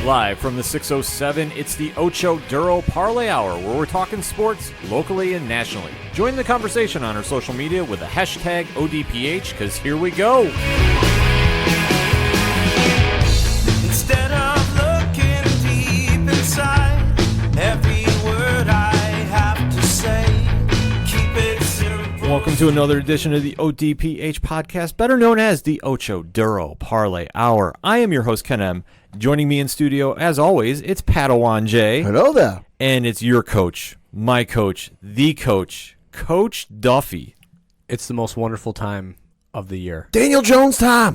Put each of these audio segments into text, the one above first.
Live from the 607, it's the Ocho Duro Parlay Hour, where we're talking sports locally and nationally. Join the conversation on our social media with the hashtag ODPH, because here we go. Instead of looking deep inside, every word I have to say, keep it simple. Welcome to another edition of the ODPH podcast, better known as the Ocho Duro Parlay Hour. I am your host, Ken M. Joining me in studio, as always, it's Padawan J. Hello there. And it's your coach, my coach, the coach, Coach Duffy. It's the most wonderful time of the year. Daniel Jones time.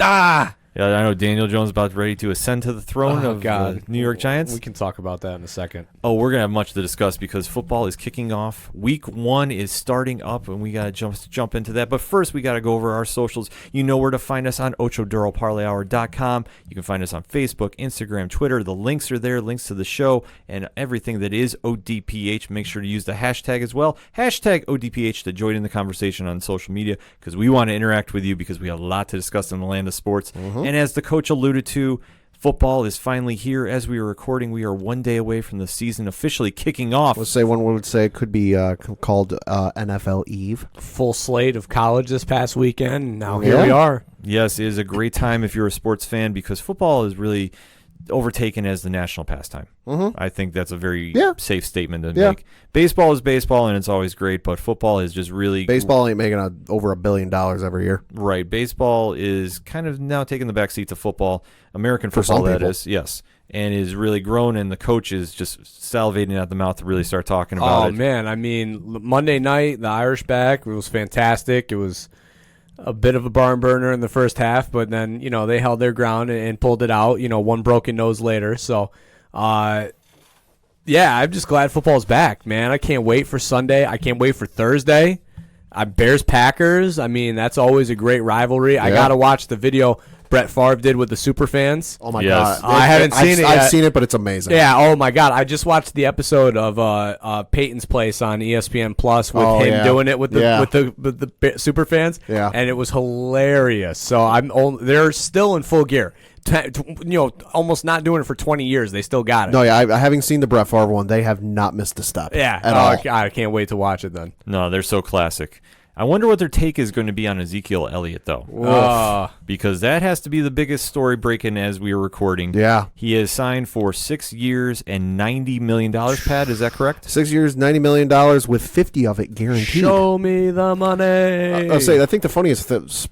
Yeah, I know Daniel Jones is about ready to ascend to the throne of the New York Giants. We can talk about that in a second. Oh, we're going to have much to discuss because football is kicking off. Week 1 is starting up, and we got to jump into that. But first, we got to go over our socials. You know where to find us on OchoDuroParlayHour.com. You can find us on Facebook, Instagram, Twitter. The links are there, links to the show, and everything that is ODPH. Make sure to use the hashtag as well. Hashtag ODPH to join in the conversation on social media because we want to interact with you because we have a lot to discuss in the land of sports. And as the coach alluded to, football is finally here. As we are recording, we are 1 day away from the season officially kicking off. Let's say one would say it could be called NFL Eve. Full slate of college this past weekend. Now here we are. Yes, it is a great time if you're a sports fan because football is really overtaken as the national pastime. I think that's a very safe statement to make. Baseball is baseball, and it's always great, but football is just really... Baseball ain't making over $1 billion every year. Right. Baseball is kind of now taking the backseat to football. American football, that is. Yes. And is really grown, and the coach is just salivating at the mouth to really start talking about it. Oh, man. I mean, Monday night, the Irish back, it was fantastic. It was a bit of a barn burner in the first half, but then, they held their ground and pulled it out, one broken nose later. So, I'm just glad football's back, man. I can't wait for Sunday. I can't wait for Thursday. Bears-Packers, I mean, that's always a great rivalry. I got to watch the video Brett Favre did with the Superfans. Oh, my God. I haven't seen it yet. I've seen it, but it's amazing. Yeah, oh, my God. I just watched the episode of Peyton's Place on ESPN Plus with him doing it with the Superfans. Yeah. And it was hilarious. So they're still in full gear. Almost not doing it for 20 years. They still got it. No, yeah, having seen the Brett Favre one, they have not missed a step. Yeah. At all. God, I can't wait to watch it then. No, they're so classic. I wonder what their take is going to be on Ezekiel Elliott, though. Because that has to be the biggest story breaking as we are recording. Yeah. He is signed for 6 years and $90 million, Pat. Is that correct? 6 years, $90 million with 50 of it guaranteed. Show me the money. I'll say, I think the funniest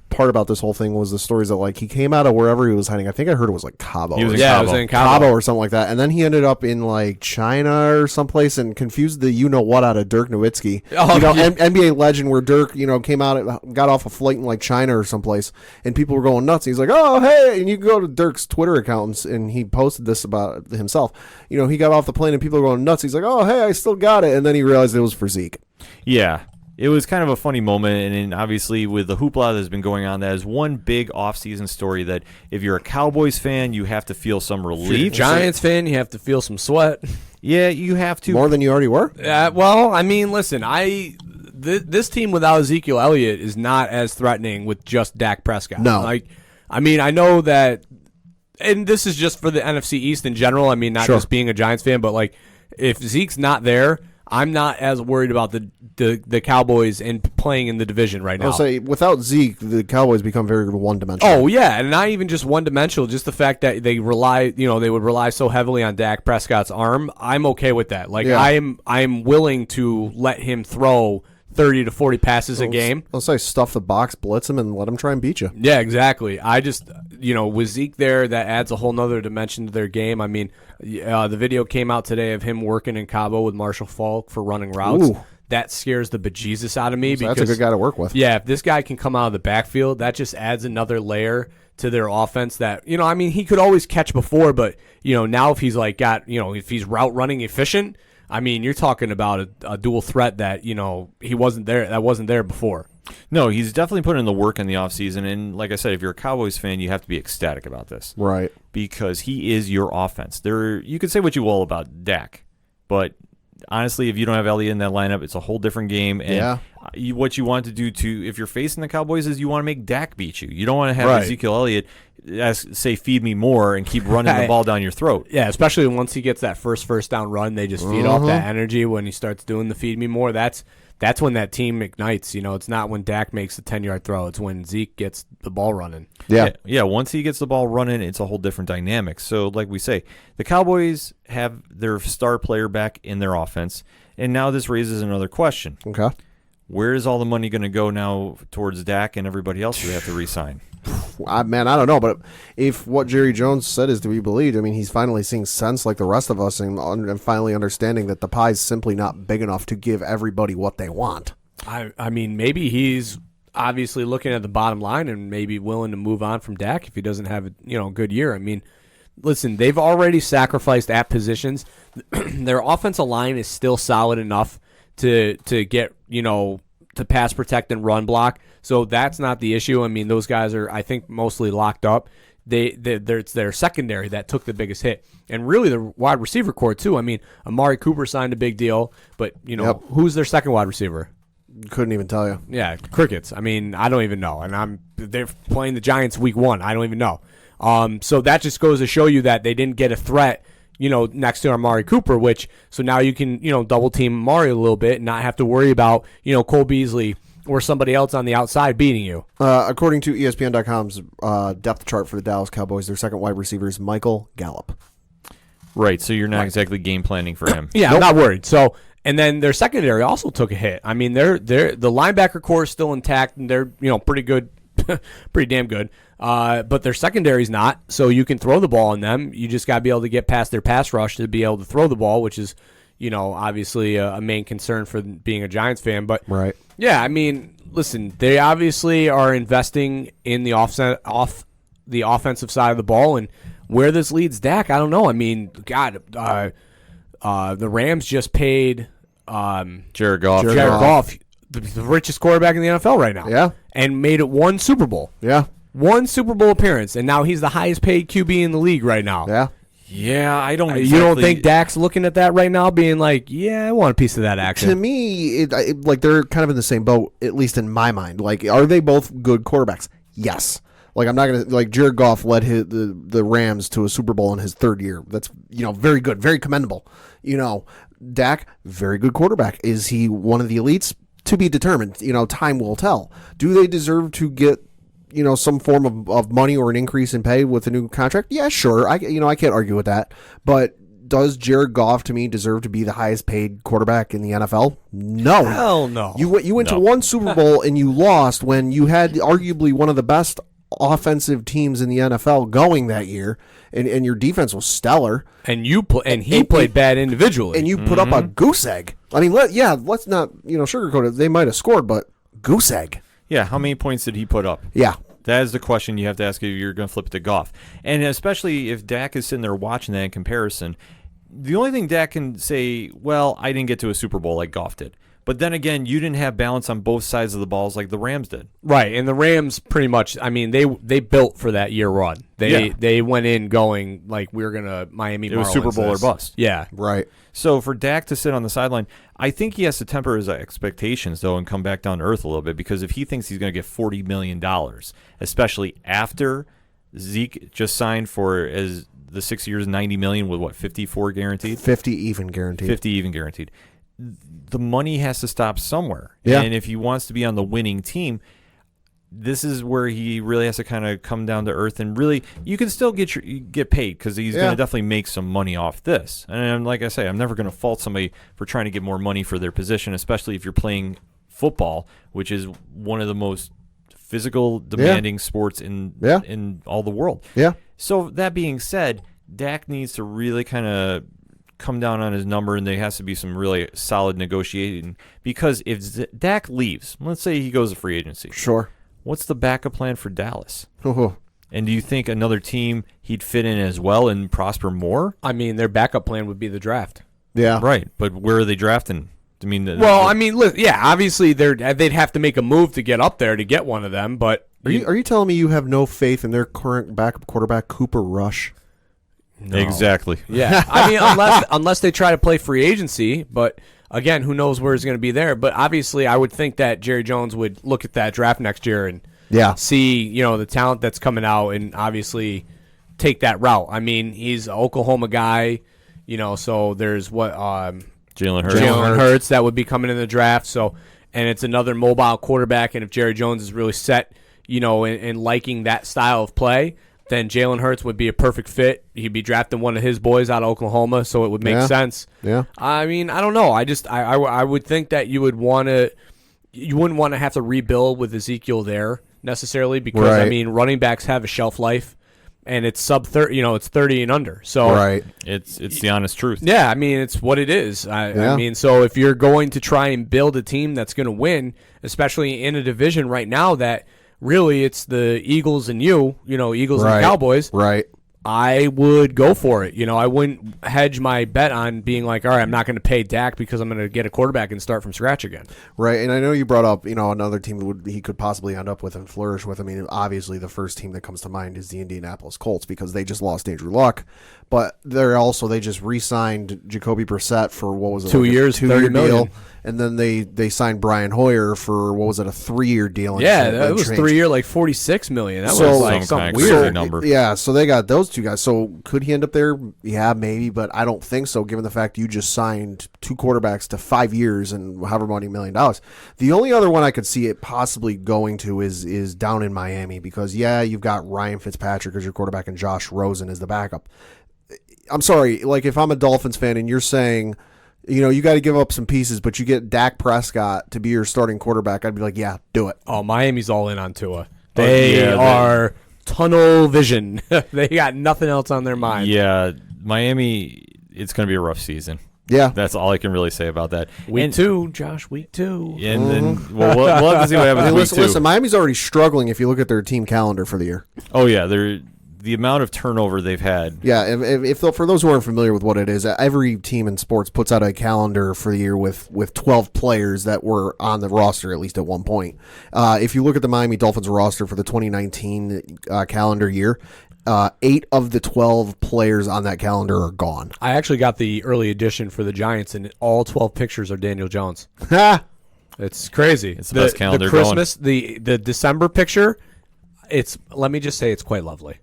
part about this whole thing was the stories that, he came out of wherever he was hiding. I think I heard it was, Cabo. He was in Cabo. Cabo. It was in Cabo or something like that. And then he ended up in, China or someplace and confused the you-know-what out of Dirk Nowitzki. NBA legend where Dirk, came out, got off a flight in, China or someplace, and people were going nuts. He's like, oh, hey, and you go to Dirk's Twitter accounts, and he posted this about himself. He got off the plane, and people are going nuts. He's like, oh, hey, I still got it. And then he realized it was for Zeke. Yeah. It was kind of a funny moment, and obviously with the hoopla that's been going on, that is one big off-season story that if you're a Cowboys fan, you have to feel some relief. If you're a Giants fan, you have to feel some sweat. Yeah, you have to. More than you already were? Well, I mean, listen, this team without Ezekiel Elliott is not as threatening with just Dak Prescott. No. I know that, and this is just for the NFC East in general. I mean, not just being a Giants fan, but, if Zeke's not there, I'm not as worried about the Cowboys and playing in the division right now. I'll say, without Zeke, the Cowboys become very one-dimensional. Oh, yeah, and not even just one-dimensional, just the fact that they would rely so heavily on Dak Prescott's arm. I'm okay with that. I'm willing to let him throw 30 to 40 passes a game. I'll say stuff the box, blitz him, and let him try and beat you. Yeah, exactly. I just, with Zeke there, that adds a whole nother dimension to their game. I mean, the video came out today of him working in Cabo with Marshall Faulk for running routes. Ooh. That scares the bejesus out of me. So that's a good guy to work with. Yeah, if this guy can come out of the backfield, that just adds another layer to their offense that, he could always catch before, but, now if he's if he's route running efficient, I mean, you're talking about a dual threat that, he wasn't there. That wasn't there before. No, he's definitely putting in the work in the offseason. And like I said, if you're a Cowboys fan, you have to be ecstatic about this. Right. Because he is your offense. You could say what you will about Dak, but honestly, if you don't have Elliott in that lineup, it's a whole different game. And what you want to do if you're facing the Cowboys is you want to make Dak beat you. You don't want to have Ezekiel Elliott say feed me more and keep running the ball down your throat. Yeah, especially once he gets that first down run, they just feed off that energy when he starts doing the feed me more. That's when that team ignites. It's not when Dak makes a 10-yard throw. It's when Zeke gets the ball running. Yeah. Once he gets the ball running, it's a whole different dynamic. So, like we say, the Cowboys have their star player back in their offense, and now this raises another question. Okay. Where is all the money going to go now towards Dak and everybody else who they have to re-sign? Man, I don't know, but if what Jerry Jones said is to be believed, I mean, he's finally seeing sense like the rest of us and finally understanding that the pie's simply not big enough to give everybody what they want. I mean, maybe he's obviously looking at the bottom line and maybe willing to move on from Dak if he doesn't have a good year. I mean, listen, they've already sacrificed at positions. Their offensive line is still solid enough to get, to pass protect and run block. So that's not the issue. I mean, those guys are, I think, mostly locked up. It's their secondary that took the biggest hit. And really the wide receiver core, too. I mean, Amari Cooper signed a big deal, but, who's their second wide receiver? Couldn't even tell you. Yeah, crickets. I mean, I don't even know. And they're playing the Giants week 1. I don't even know. So that just goes to show you that they didn't get a threat, next to Amari Cooper, so now you can, double team Amari a little bit and not have to worry about, Cole Beasley or somebody else on the outside beating you. According to ESPN.com's depth chart for the Dallas Cowboys, their second wide receiver is Michael Gallup. Right, so you're not exactly game planning for him. Yeah, I'm not worried. So, and then their secondary also took a hit. I mean, the linebacker core is still intact, and they're pretty good, pretty damn good. But their secondary's not, so you can throw the ball on them. You just got to be able to get past their pass rush to be able to throw the ball, which is, obviously a main concern for being a Giants fan. But right. Yeah, I mean, listen, they obviously are investing in the the offensive side of the ball, and where this leads Dak, I don't know. I mean, God, the Rams just paid Jared Goff. Jared Goff, the richest quarterback in the NFL right now. Yeah. And made it one Super Bowl. Yeah. One Super Bowl appearance, and now he's the highest paid QB in the league right now. Yeah. Yeah, I don't exactly... You don't think Dak's looking at that right now being like, yeah, I want a piece of that action? To me, like they're kind of in the same boat, at least in my mind. Like, are they both good quarterbacks? Yes. Like, I'm not going to, like, Jared Goff led the Rams to a Super Bowl in his third year. That's, very good, very commendable. Dak, very good quarterback. Is he one of the elites? To be determined. Time will tell. Do they deserve to get some form of money or an increase in pay with a new contract? Yeah, sure. I can't argue with that. But does Jared Goff, to me, deserve to be the highest paid quarterback in the NFL? No. Hell no. You went to one Super Bowl and you lost when you had arguably one of the best offensive tems in the NFL going that year, and your defense was stellar. And he played bad individually. And you put up a goose egg. I mean, let's not sugarcoat it. They might have scored, but goose egg. Yeah, how many points did he put up? Yeah. That is the question you have to ask if you're going to flip it to Goff. And especially if Dak is sitting there watching that in comparison, the only thing Dak can say, well, I didn't get to a Super Bowl like Goff did. But then again, you didn't have balance on both sides of the balls like the Rams did. Right, and the Rams pretty much, I mean, they built for that year run. They went in going like we're going to Miami Marlins. It was Super Bowl or bust. Yeah. Right. So for Dak to sit on the sideline, I think he has to temper his expectations, though, and come back down to earth a little bit, because if he thinks he's going to get $40 million, especially after Zeke just signed for as the 6 years, $90 million with what, 54 guaranteed? 50 even guaranteed. 50 even guaranteed. The money has to stop somewhere. Yeah. And if he wants to be on the winning team, this is where he really has to kind of come down to earth, and really, you can still get paid because he's going to definitely make some money off this. And like I say, I'm never going to fault somebody for trying to get more money for their position, especially if you're playing football, which is one of the most physical, demanding sports in all the world. Yeah. So that being said, Dak needs to really kind of come down on his number, and there has to be some really solid negotiating, because if Dak leaves, let's say he goes to free agency. Sure. What's the backup plan for Dallas? Oh. And do you think another team he'd fit in as well and prosper more? I mean, their backup plan would be the draft. Yeah. Right. But where are they drafting? I mean, obviously they'd have to make a move to get up there to get one of them. But are you telling me you have no faith in their current backup quarterback, Cooper Rush? No. Exactly. Yeah. I mean, unless they try to play free agency, but again, who knows where he's going to be there. But obviously, I would think that Jerry Jones would look at that draft next year and see, the talent that's coming out and obviously take that route. I mean, he's an Oklahoma guy, so there's Jalen Hurts that would be coming in the draft. So, and it's another mobile quarterback. And if Jerry Jones is really set, and liking that style of play, then Jalen Hurts would be a perfect fit. He'd be drafting one of his boys out of Oklahoma, so it would make sense. Yeah. I mean, I don't know. I would think that you wouldn't want to have to rebuild with Ezekiel there necessarily because I mean, running backs have a shelf life. And it's sub 30, it's 30 and under. So it's the honest truth. Yeah, I mean, it's what it is. I mean, so if you're going to try and build a team that's going to win, especially in a division right now that really it's the Eagles and Eagles and Cowboys. Right. I would go for it. I wouldn't hedge my bet on being like, all right, I'm not going to pay Dak because I'm going to get a quarterback and start from scratch again. Right, and I know you brought up, another team that he could possibly end up with and flourish with. I mean, obviously the first team that comes to mind is the Indianapolis Colts because they just lost Andrew Luck, but they just re-signed Jacoby Brissett for what was it? 2 years, $30 million. Deal. And then they signed Brian Hoyer for what was it, a 3-year deal? Yeah, that was 3 year, like $46 million. That was like some weird number. Yeah, so they got those two guys. So could he end up there? Yeah, maybe, but I don't think so. Given the fact you just signed 2 quarterbacks to 5 years and however many $1 million. The only other one I could see it possibly going to is down in Miami because you've got Ryan Fitzpatrick as your quarterback and Josh Rosen as the backup. I'm sorry, like if I'm a Dolphins fan and you're saying, you got to give up some pieces, but you get Dak Prescott to be your starting quarterback, I'd be like, yeah, do it. Oh, Miami's all in on Tua. They are tunnel vision. They got nothing else on their mind. Yeah, Miami, it's going to be a rough season. Yeah. That's all I can really say about that. Week 2, Josh, week 2. And then we'll have to see what happens week 2. Listen, Miami's already struggling if you look at their team calendar for the year. Oh, yeah, the amount of turnover they've had. Yeah, if for those who aren't familiar with what it is, every team in sports puts out a calendar for the year with 12 players that were on the roster at least at one point. If you look at the Miami Dolphins roster for the 2019 calendar year, 8 of the 12 players on that calendar are gone. I actually got the early edition for the Giants, and all 12 pictures are Daniel Jones. It's crazy. It's the best calendar the Christmas, going. The December picture, let me just say it's quite lovely.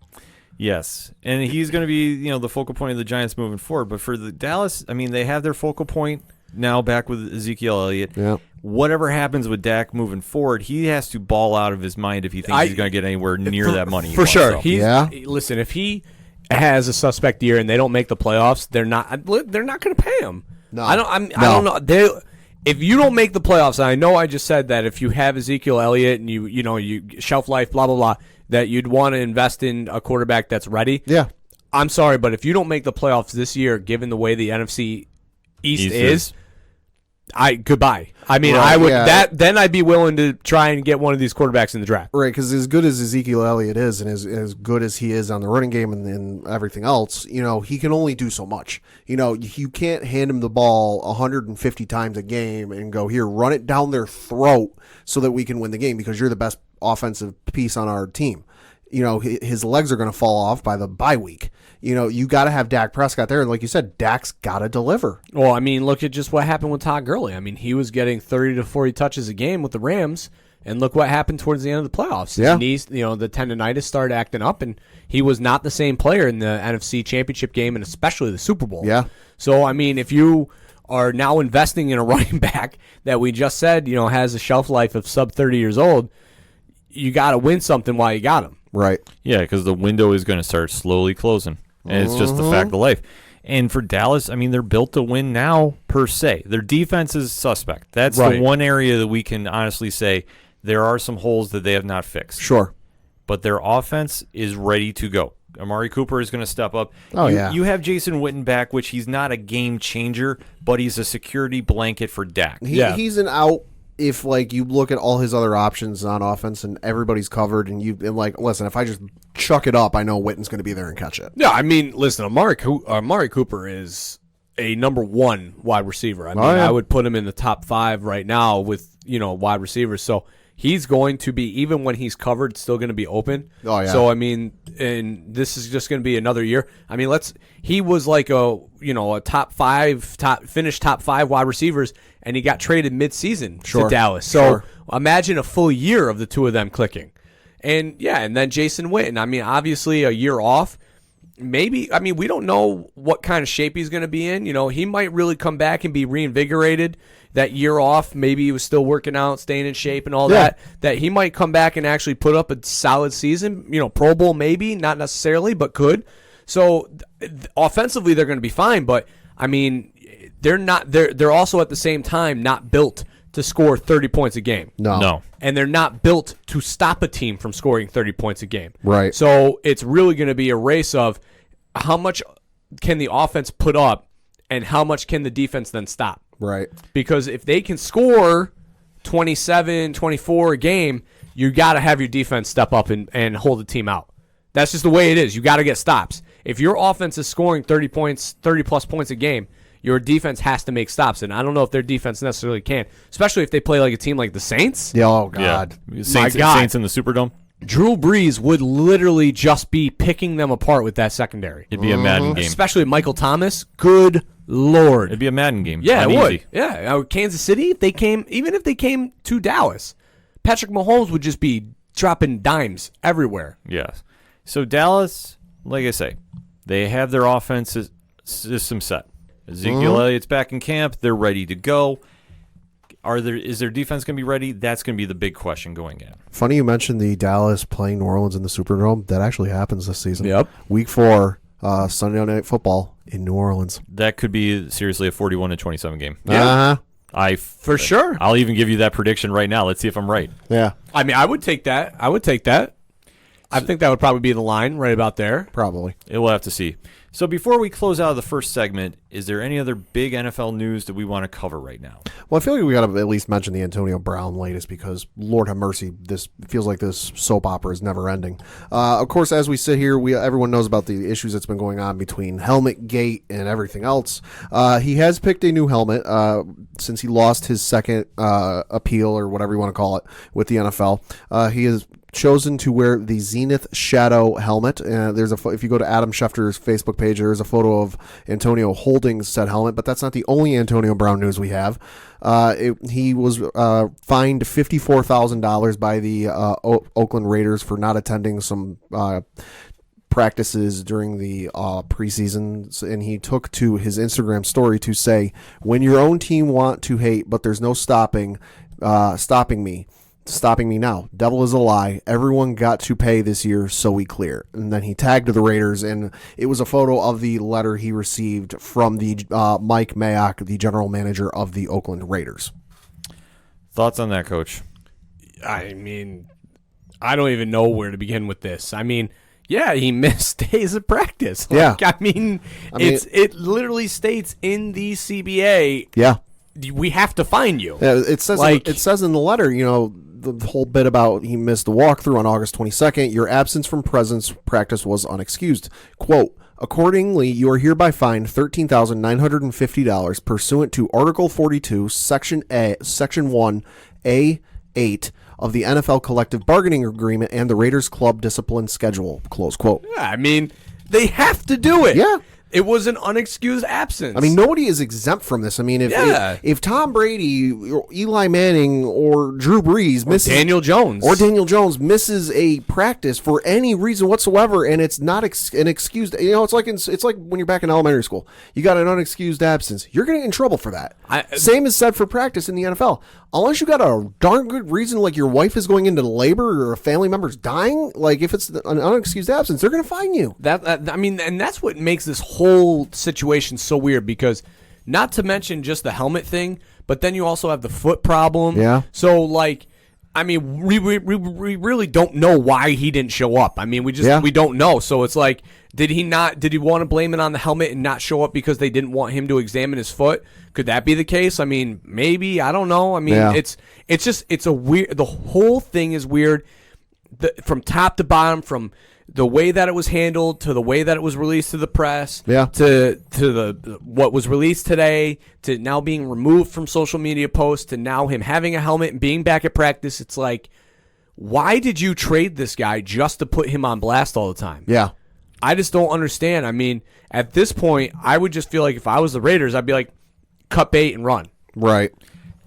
Yes, and he's going to be the focal point of the Giants moving forward. But for the Dallas, I mean, they have their focal point now back with Ezekiel Elliott. Yeah. Whatever happens with Dak moving forward, he has to ball out of his mind if he thinks he's going to get anywhere near that money. For sure. So. Listen, if he has a suspect year and they don't make the playoffs, they're not going to pay him. No. I don't know. If you don't make the playoffs, and I know I just said that if you have Ezekiel Elliott and you shelf life, blah blah blah, that you'd want to invest in a quarterback that's ready. Yeah. I'm sorry, but if you don't make the playoffs this year, given the way the NFC East is, goodbye. I mean, I would then I'd be willing to try and get one of these quarterbacks in the draft. Right, because as good as Ezekiel Elliott is, and as good as he is on the running game and everything else, he can only do so much. You can't hand him the ball 150 times a game and go, here, run it down their throat so that we can win the game because you're the best offensive piece on our team. His legs are going to fall off by the bye week. You got to have Dak Prescott there. And like you said, Dak's got to deliver. Well, I mean, look at just what happened with Todd Gurley. I mean, he was getting 30 to 40 touches a game with the Rams. And look what happened towards the end of the playoffs. His knees, the tendonitis started acting up, and he was not the same player in the NFC Championship game and especially the Super Bowl. Yeah. So, I mean, if you are now investing in a running back that we just said, has a shelf life of sub 30 years old, you got to win something while you got him. Right. Yeah, because the window is going to start slowly closing. And it's just the fact of life. And for Dallas, I mean, they're built to win now, per se. Their defense is suspect. That's the one area that we can honestly say there are some holes that they have not fixed. Sure. But their offense is ready to go. Amari Cooper is going to step up. You have Jason Witten back, which he's not a game changer, but he's a security blanket for Dak. He's an out if you look at all his other options on offense and everybody's covered and listen, if I just chuck it up, I know Witten's going to be there and catch it. Yeah, I mean, listen, Amari Cooper is a number 1 wide receiver. I mean, I would put him in the top 5 right now with, wide receivers. So he's going to be, even when he's covered, still going to be open. Oh, yeah. So, I mean, and this is just going to be another year. I mean, he was like a finished top 5 wide receivers, and he got traded mid-season to Dallas. So imagine a full year of the two of them clicking. And then Jason Witten. I mean, obviously a year off. Maybe, I mean, we don't know what kind of shape he's going to be in. You know, he might really come back and be reinvigorated that year off. Maybe he was still working out, staying in shape and all that he might come back and actually put up a solid season. You know, Pro Bowl maybe, not necessarily, but could. So offensively, they're going to be fine. But, I mean, they're also at the same time not built to score 30 points a game. No. And they're not built to stop a team from scoring 30 points a game. Right. So it's really going to be a race of how much can the offense put up and how much can the defense then stop. Right. Because if they can score 27, 24 a game, you got to have your defense step up and hold the team out. That's just the way it is. You got to get stops. If your offense is scoring 30-plus points a game, your defense has to make stops, and I don't know if their defense necessarily can, especially if they play like a team like the Saints. Yeah, oh, God. Yeah. Saints in the Superdome. Drew Brees would literally just be picking them apart with that secondary. It'd be a Madden game. Especially Michael Thomas. Good Lord. It'd be a Madden game. Yeah, it would. Easy. Yeah, Kansas City, even if they came to Dallas, Patrick Mahomes would just be dropping dimes everywhere. Yes. So Dallas, like I say, they have their offense system set. Ezekiel Elliott's back in camp. They're ready to go. Is their defense going to be ready? That's going to be the big question going in. Funny you mentioned the Dallas playing New Orleans in the Superdome. That actually happens this season. Yep. Week 4, Sunday Night Football in New Orleans. That could be seriously a 41-27 game. Yeah. For sure. I'll even give you that prediction right now. Let's see if I'm right. Yeah. I mean, I would take that. I think that would probably be the line right about there. Probably. We'll have to see. So before we close out of the first segment, is there any other big NFL news that we want to cover right now? Well, I feel like we got to at least mention the Antonio Brown latest because, Lord have mercy, this feels like this soap opera is never ending. Of course, as we sit here, everyone knows about the issues that's been going on between Helmet Gate and everything else. He has picked a new helmet since he lost his second appeal or whatever you want to call it with the NFL. He has chosen to wear the Zenith Shadow helmet. If you go to Adam Schefter's Facebook page, there's a photo of Antonio holding said helmet, but that's not the only Antonio Brown news we have. He was fined $54,000 by the Oakland Raiders for not attending some practices during the preseason, and he took to his Instagram story to say, "When your own team want to hate, but there's no stopping me now. Devil is a lie. Everyone got to pay this year, so we clear." And then he tagged the Raiders, and it was a photo of the letter he received from the Mike Mayock, the general manager of the Oakland Raiders. Thoughts on that, Coach? I mean, I don't even know where to begin with this. I mean, yeah, he missed days of practice. Yeah. I mean, it literally states in the CBA. Yeah. We have to fine you. Yeah, it says in the letter, the whole bit about he missed the walkthrough on August 22nd. Your absence from practice was unexcused. Quote, accordingly, you are hereby fined $13,950 pursuant to Article 42, Section 1A8 of the NFL Collective Bargaining Agreement and the Raiders Club Discipline Schedule. Close quote. Yeah, I mean, they have to do it. Yeah. It was an unexcused absence. I mean, nobody is exempt from this. I mean, if Tom Brady or Eli Manning or Drew Brees misses Daniel Jones misses a practice for any reason whatsoever, and it's not an excused, it's like when you're back in elementary school, you got an unexcused absence. You're going to get in trouble for that. Same is said for practice in the NFL. Unless you got a darn good reason, like your wife is going into labor or a family member's dying, like if it's an unexcused absence, they're going to fine you. And that's what makes this whole situation so weird, because not to mention just the helmet thing, but then you also have the foot problem. Yeah. So we really don't know why he didn't show up. I mean, we don't know. So it's like, did he want to blame it on the helmet and not show up because they didn't want him to examine his foot? Could that be the case? I mean, maybe, I don't know. I mean, it's a weird, the whole thing is weird from top to bottom, from the way that it was handled to the way that it was released to the press, to what was released today, to now being removed from social media posts, to now him having a helmet and being back at practice. It's like, why did you trade this guy just to put him on blast all the time? Yeah. I just don't understand. I mean, at this point, I would just feel like if I was the Raiders, I'd be like, cut bait and run. Right.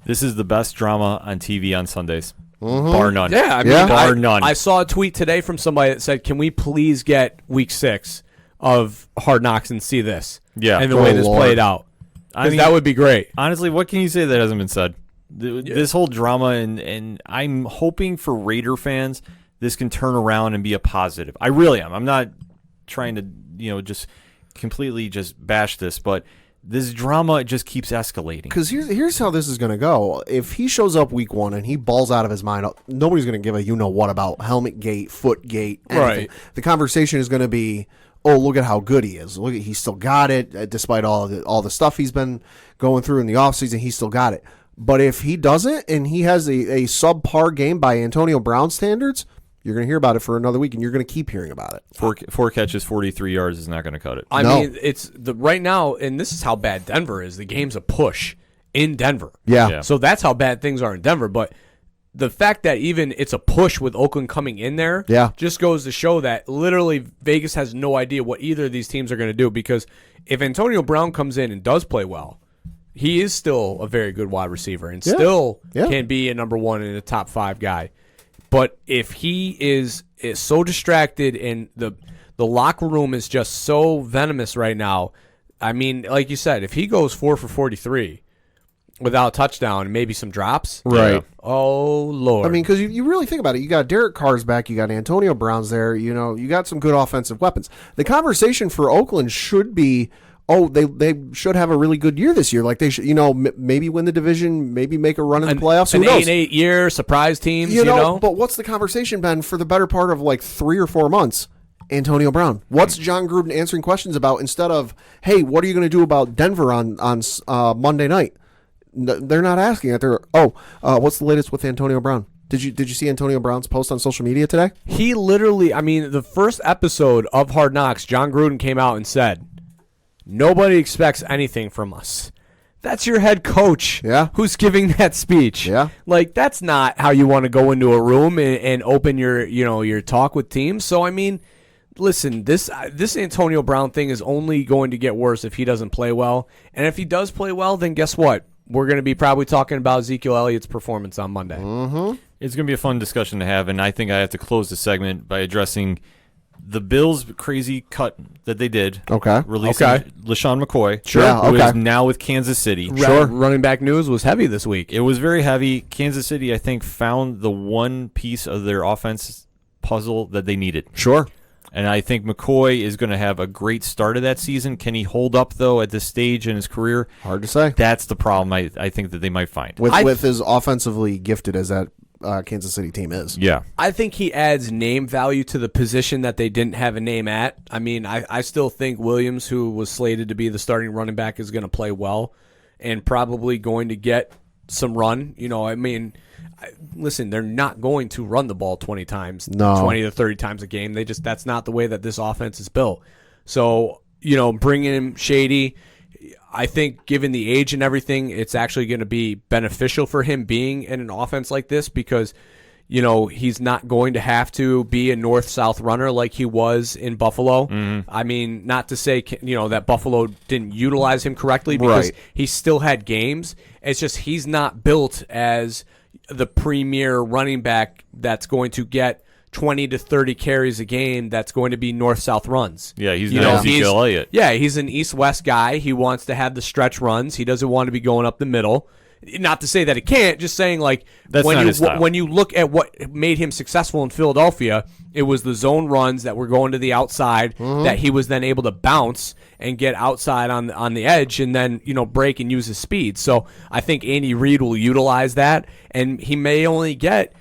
This is the best drama on TV on Sundays. bar none. Yeah, I mean, bar none. I saw a tweet today from somebody that said, "Can we please get week 6 of Hard Knocks and see this?" Yeah, and the way this played out. Because that would be great. Honestly, what can you say that hasn't been said? This whole drama, and I'm hoping for Raider fans, this can turn around and be a positive. I really am. I'm not trying to, just completely just bash this, but this drama just keeps escalating. Because here's how this is going to go. If he shows up week 1 and he balls out of his mind, nobody's going to give a you-know-what about helmet gate, foot gate, anything. Right. The conversation is going to be, oh, look at how good he is. Look, he's still got it, despite all the stuff he's been going through in the offseason, he's still got it. But if he doesn't and he has a subpar game by Antonio Brown standards, you're going to hear about it for another week, and you're going to keep hearing about it. Four catches, 43 yards is not going to cut it. I mean, it's right now, and this is how bad Denver is. The game's a push in Denver. Yeah. So that's how bad things are in Denver. But the fact that even it's a push with Oakland coming in there just goes to show that literally Vegas has no idea what either of these teams are going to do, because if Antonio Brown comes in and does play well, he is still a very good wide receiver and still can be a number 1 and a top 5 guy. But if he is so distracted and the locker room is just so venomous right now, I mean, like you said, if he goes 4 for 43 without a touchdown and maybe some drops, right? Oh Lord! I mean, because you really think about it, you got Derek Carr's back, you got Antonio Brown's there, you got some good offensive weapons. The conversation for Oakland should be, oh, they should have a really good year this year. Like they should, maybe win the division, maybe make a run in the playoffs. An 8-8 year surprise teams, you know. But what's the conversation been for the better part of like 3 or 4 months? Antonio Brown. What's John Gruden answering questions about instead of, hey, what are you going to do about Denver on Monday night? They're not asking it. They're, what's the latest with Antonio Brown? Did you see Antonio Brown's post on social media today? He literally, I mean, the first episode of Hard Knocks, John Gruden came out and said, nobody expects anything from us. That's your head coach who's giving that speech. Yeah. Like, that's not how you want to go into a room and open your talk with teams. So, I mean, listen, this Antonio Brown thing is only going to get worse if he doesn't play well. And if he does play well, then guess what? We're going to be probably talking about Ezekiel Elliott's performance on Monday. Mm-hmm. It's going to be a fun discussion to have, and I think I have to close the segment by addressing the Bills' crazy cut that they did. Okay. Releasing LaShawn McCoy. Sure. Who is now with Kansas City. Sure. Running back news was heavy this week. It was very heavy. Kansas City, I think, found the one piece of their offense puzzle that they needed. Sure. And I think McCoy is going to have a great start of that season. Can he hold up, though, at this stage in his career? Hard to say. That's the problem I think that they might find. With as offensively gifted as that Kansas City team is. Yeah. I think he adds name value to the position that they didn't have a name at. I mean, I still think Williams, who was slated to be the starting running back, is going to play well and probably going to get some run. I mean, listen, they're not going to run the ball 20 times, 20 to 30 times a game. That's not the way that this offense is built. So, bringing in Shady, I think given the age and everything, it's actually going to be beneficial for him being in an offense like this because, he's not going to have to be a north-south runner like he was in Buffalo. Mm-hmm. I mean, not to say, that Buffalo didn't utilize him correctly because he still had games. It's just he's not built as the premier running back that's going to get 20 to 30 carries a game that's going to be north-south runs. Yeah, he's not Ezekiel Elliott. Yeah, he's an east-west guy. He wants to have the stretch runs. He doesn't want to be going up the middle. Not to say that he can't, just saying like when you look at what made him successful in Philadelphia, it was the zone runs that were going to the outside that he was then able to bounce and get outside on the edge and then, break and use his speed. So I think Andy Reid will utilize that, and he may only get,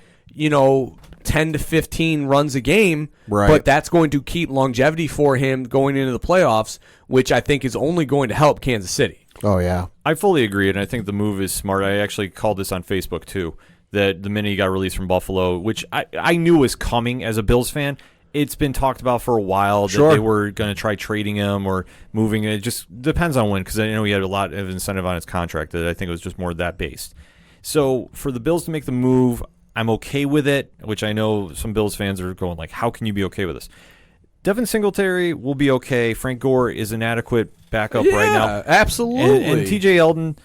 10 to 15 runs a game, but that's going to keep longevity for him going into the playoffs, which I think is only going to help Kansas City. Oh, yeah. I fully agree, and I think the move is smart. I actually called this on Facebook, too, that the minute he got released from Buffalo, which I knew was coming as a Bills fan, it's been talked about for a while that they were going to try trading him or moving. It just depends on when, because I know he had a lot of incentive on his contract that I think it was just more that based. So for the Bills to make the move, I'm okay with it, which I know some Bills fans are going like, how can you be okay with this? Devin Singletary will be okay. Frank Gore is an adequate backup right now. Absolutely. And TJ Eldon,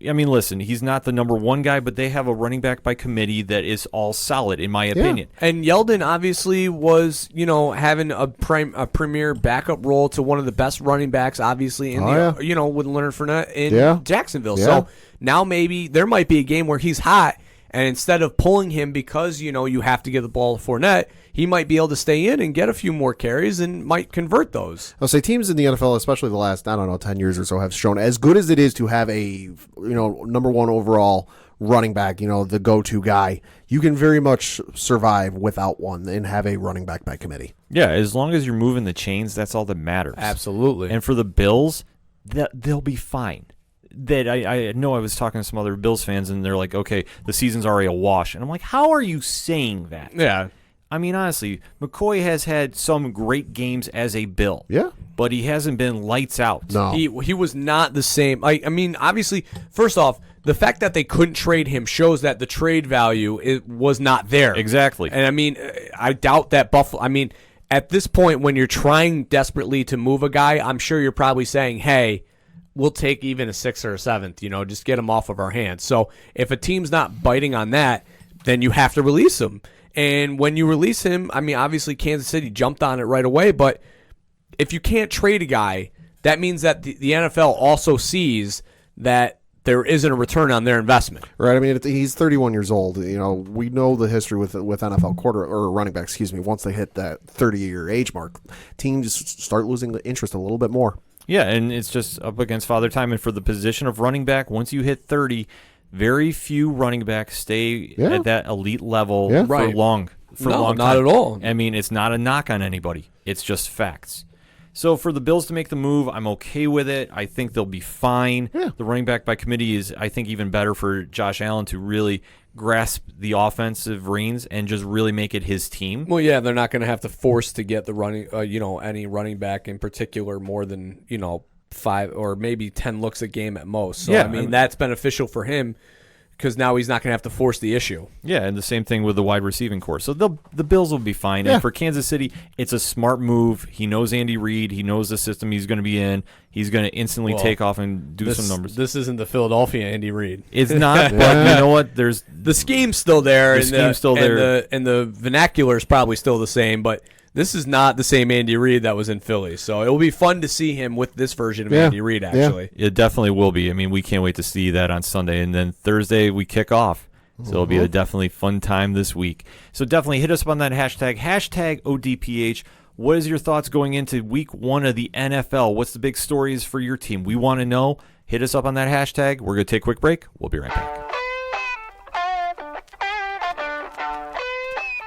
I mean, listen, he's not the number one guy, but they have a running back by committee that is all solid, in my opinion. And Yeldon obviously was, having a premier backup role to one of the best running backs, obviously, with Leonard Fournette in Jacksonville. Yeah. So now maybe there might be a game where he's hot, and instead of pulling him because, you have to give the ball to Fournette, he might be able to stay in and get a few more carries and might convert those. I'll say teams in the NFL, especially the last, 10 years or so, have shown as good as it is to have a, number one overall running back, the go-to guy, you can very much survive without one and have a running back by committee. Yeah, as long as you're moving the chains, that's all that matters. Absolutely. And for the Bills, they'll be fine. That I know I was talking to some other Bills fans, and they're like, okay, the season's already a wash. And I'm like, how are you saying that? Yeah. I mean, honestly, McCoy has had some great games as a Bill. Yeah. But he hasn't been lights out. No. He was not the same. I mean, obviously, first off, the fact that they couldn't trade him shows that the trade value was not there. Exactly. And, I mean, I doubt that Buffalo – I mean, at this point, when you're trying desperately to move a guy, I'm sure you're probably saying, hey, we'll take even a 6th or a 7th, just get him off of our hands. So if a team's not biting on that, then you have to release him. And when you release him, I mean, obviously Kansas City jumped on it right away, but if you can't trade a guy, that means that the NFL also sees that there isn't a return on their investment. Right. I mean, he's 31 years old. We know the history with NFL running backs, once they hit that 30-year age mark, teams start losing the interest a little bit more. Yeah, and it's just up against Father Time. And for the position of running back, once you hit 30, very few running backs stay at that elite level for long time. Not at all. I mean, it's not a knock on anybody. It's just facts. So for the Bills to make the move, I'm okay with it. I think they'll be fine. Yeah. The running back by committee is, I think, even better for Josh Allen to really grasp the offensive reins and just really make it his team. Well, yeah, they're not going to have to force to get the running, any running back in particular more than 5 or maybe 10 looks a game at most. So, I mean, that's beneficial for him because now he's not going to have to force the issue. Yeah, and the same thing with the wide receiving corps. So the Bills will be fine. Yeah. And for Kansas City, it's a smart move. He knows Andy Reid. He knows the system he's going to be in. He's going to instantly take off and do some numbers. This isn't the Philadelphia Andy Reid. It's not, but you know what? There's the scheme's still there. The scheme's still there. And the vernacular is probably still the same, but this is not the same Andy Reid that was in Philly. So it will be fun to see him with this version of Andy Reid, actually. Yeah. It definitely will be. I mean, we can't wait to see that on Sunday. And then Thursday, we kick off. So it'll be a definitely fun time this week. So definitely hit us up on that hashtag ODPH. What is your thoughts going into week 1 of the NFL? What's the big stories for your team? We want to know. Hit us up on that hashtag. We're going to take a quick break. We'll be right back.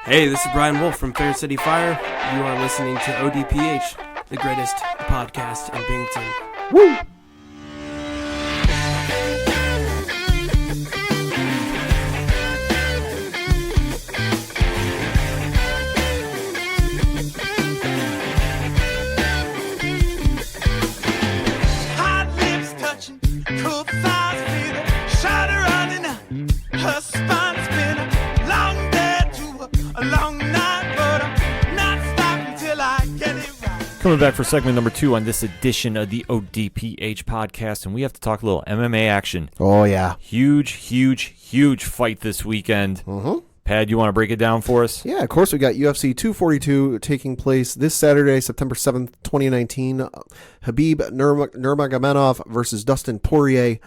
Hey, this is Brian Wolf from Fair City Fire. You are listening to ODPH, the greatest podcast in Binghamton. Woo! Hot lips touching, cool thighs feeling, shawty running up, her spine spinning, long day to a long night, but I'm not stopping till I get it right. Coming back for segment number 2 on this edition of the ODPH podcast, and we have to talk a little MMA action. Oh, yeah. Huge fight this weekend. Pad, you want to break it down for us? Yeah, of course. We got UFC 242 taking place this Saturday, September 7th, 2019. Khabib Nurmagomedov versus Dustin Poirier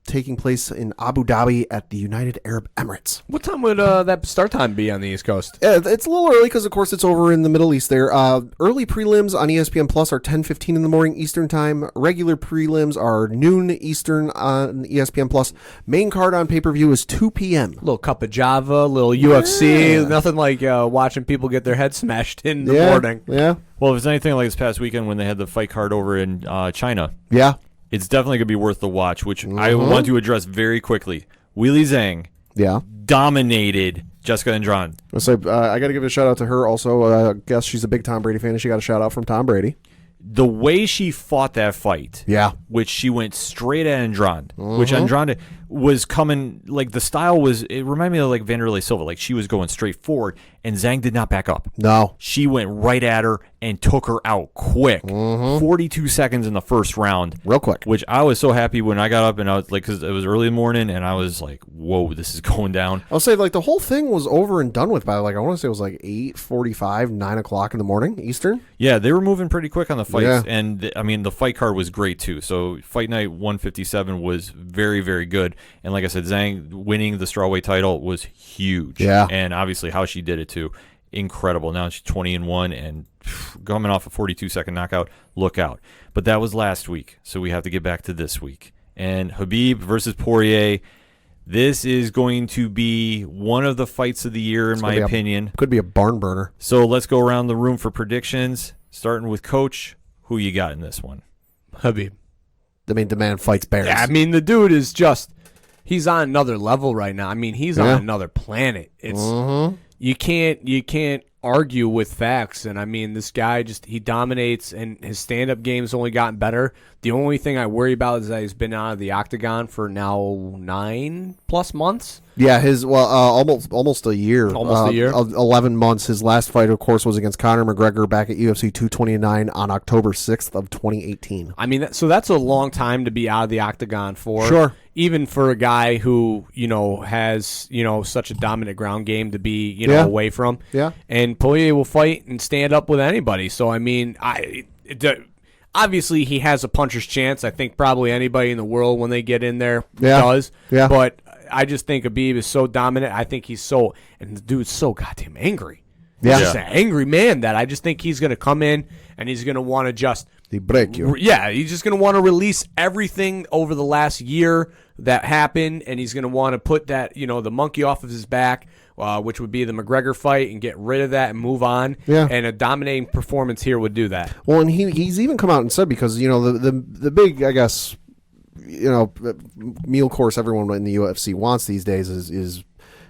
taking place in Abu Dhabi at the United Arab Emirates. What time would that start time be on the East Coast? It's a little early because, of course, it's over in the Middle East there. Early prelims on ESPN Plus are 10:15 in the morning Eastern time. Regular prelims are noon Eastern on ESPN Plus. Main card on pay-per-view is 2 p.m. A little cup of Java, a little UFC. Nothing like watching people get their heads smashed in the morning. Yeah. Well, if it's anything like this past weekend when they had the fight card over in China. Yeah. It's definitely going to be worth the watch, which I want to address very quickly. Weili Zhang dominated Jessica Andrade. So I got to give a shout out to her also. I guess she's a big Tom Brady fan, and she got a shout out from Tom Brady. The way she fought that fight, which she went straight at Andrade, which Andrade, was coming, like the style was, it reminded me of like Vanderlei Silva. Like she was going straight forward, and Zhang did not back up. No. She went right at her and took her out quick. 42 seconds in the first round. Real quick. Which I was so happy when I got up, and I was like, because it was early in the morning, and I was like, whoa, this is going down. I'll say, like, the whole thing was over and done with by, like, I want to say it was like 8:45, 9 o'clock in the morning, Eastern. Yeah, they were moving pretty quick on the fights. Yeah. And, I mean, the fight card was great, too. So, Fight Night 157 was very, very good. And like I said, Zhang winning the strawweight title was huge. Yeah. And obviously how she did it, too. Incredible. Now she's 20-1 and coming off a 42-second knockout. Look out. But that was last week, so we have to get back to this week. And Khabib versus Poirier, this is going to be one of the fights of the year, in my opinion. Could be a barn burner. So let's go around the room for predictions, starting with Coach. Who you got in this one? Khabib. I mean, the man fights bears. Yeah, I mean, the dude is just, he's on another level right now. I mean, he's on another planet. It's you can't argue with facts. And I mean, this guy he dominates, and his stand-up game's only gotten better. The only thing I worry about is that he's been out of the octagon for now 9+ months. Yeah, almost a year. Almost a year. 11 months. His last fight, of course, was against Conor McGregor back at UFC 229 on October 6th of 2018. I mean, so that's a long time to be out of the octagon for. Sure. Even for a guy who, has, such a dominant ground game to be, away from. Yeah. And Poirier will fight and stand up with anybody. So, I mean, obviously he has a puncher's chance. I think probably anybody in the world when they get in there does. Yeah. But I just think Khabib is so dominant. I think and the dude's so goddamn angry. Yeah. He's just an angry man that I just think he's going to come in and he's going to want to just They break you. Yeah, he's just going to want to release everything over the last year that happened, and he's going to want to put that, the monkey off of his back, which would be the McGregor fight, and get rid of that and move on. Yeah. And a dominating performance here would do that. Well, and he's even come out and said, because, the big, I guess, meal course everyone in the UFC wants these days is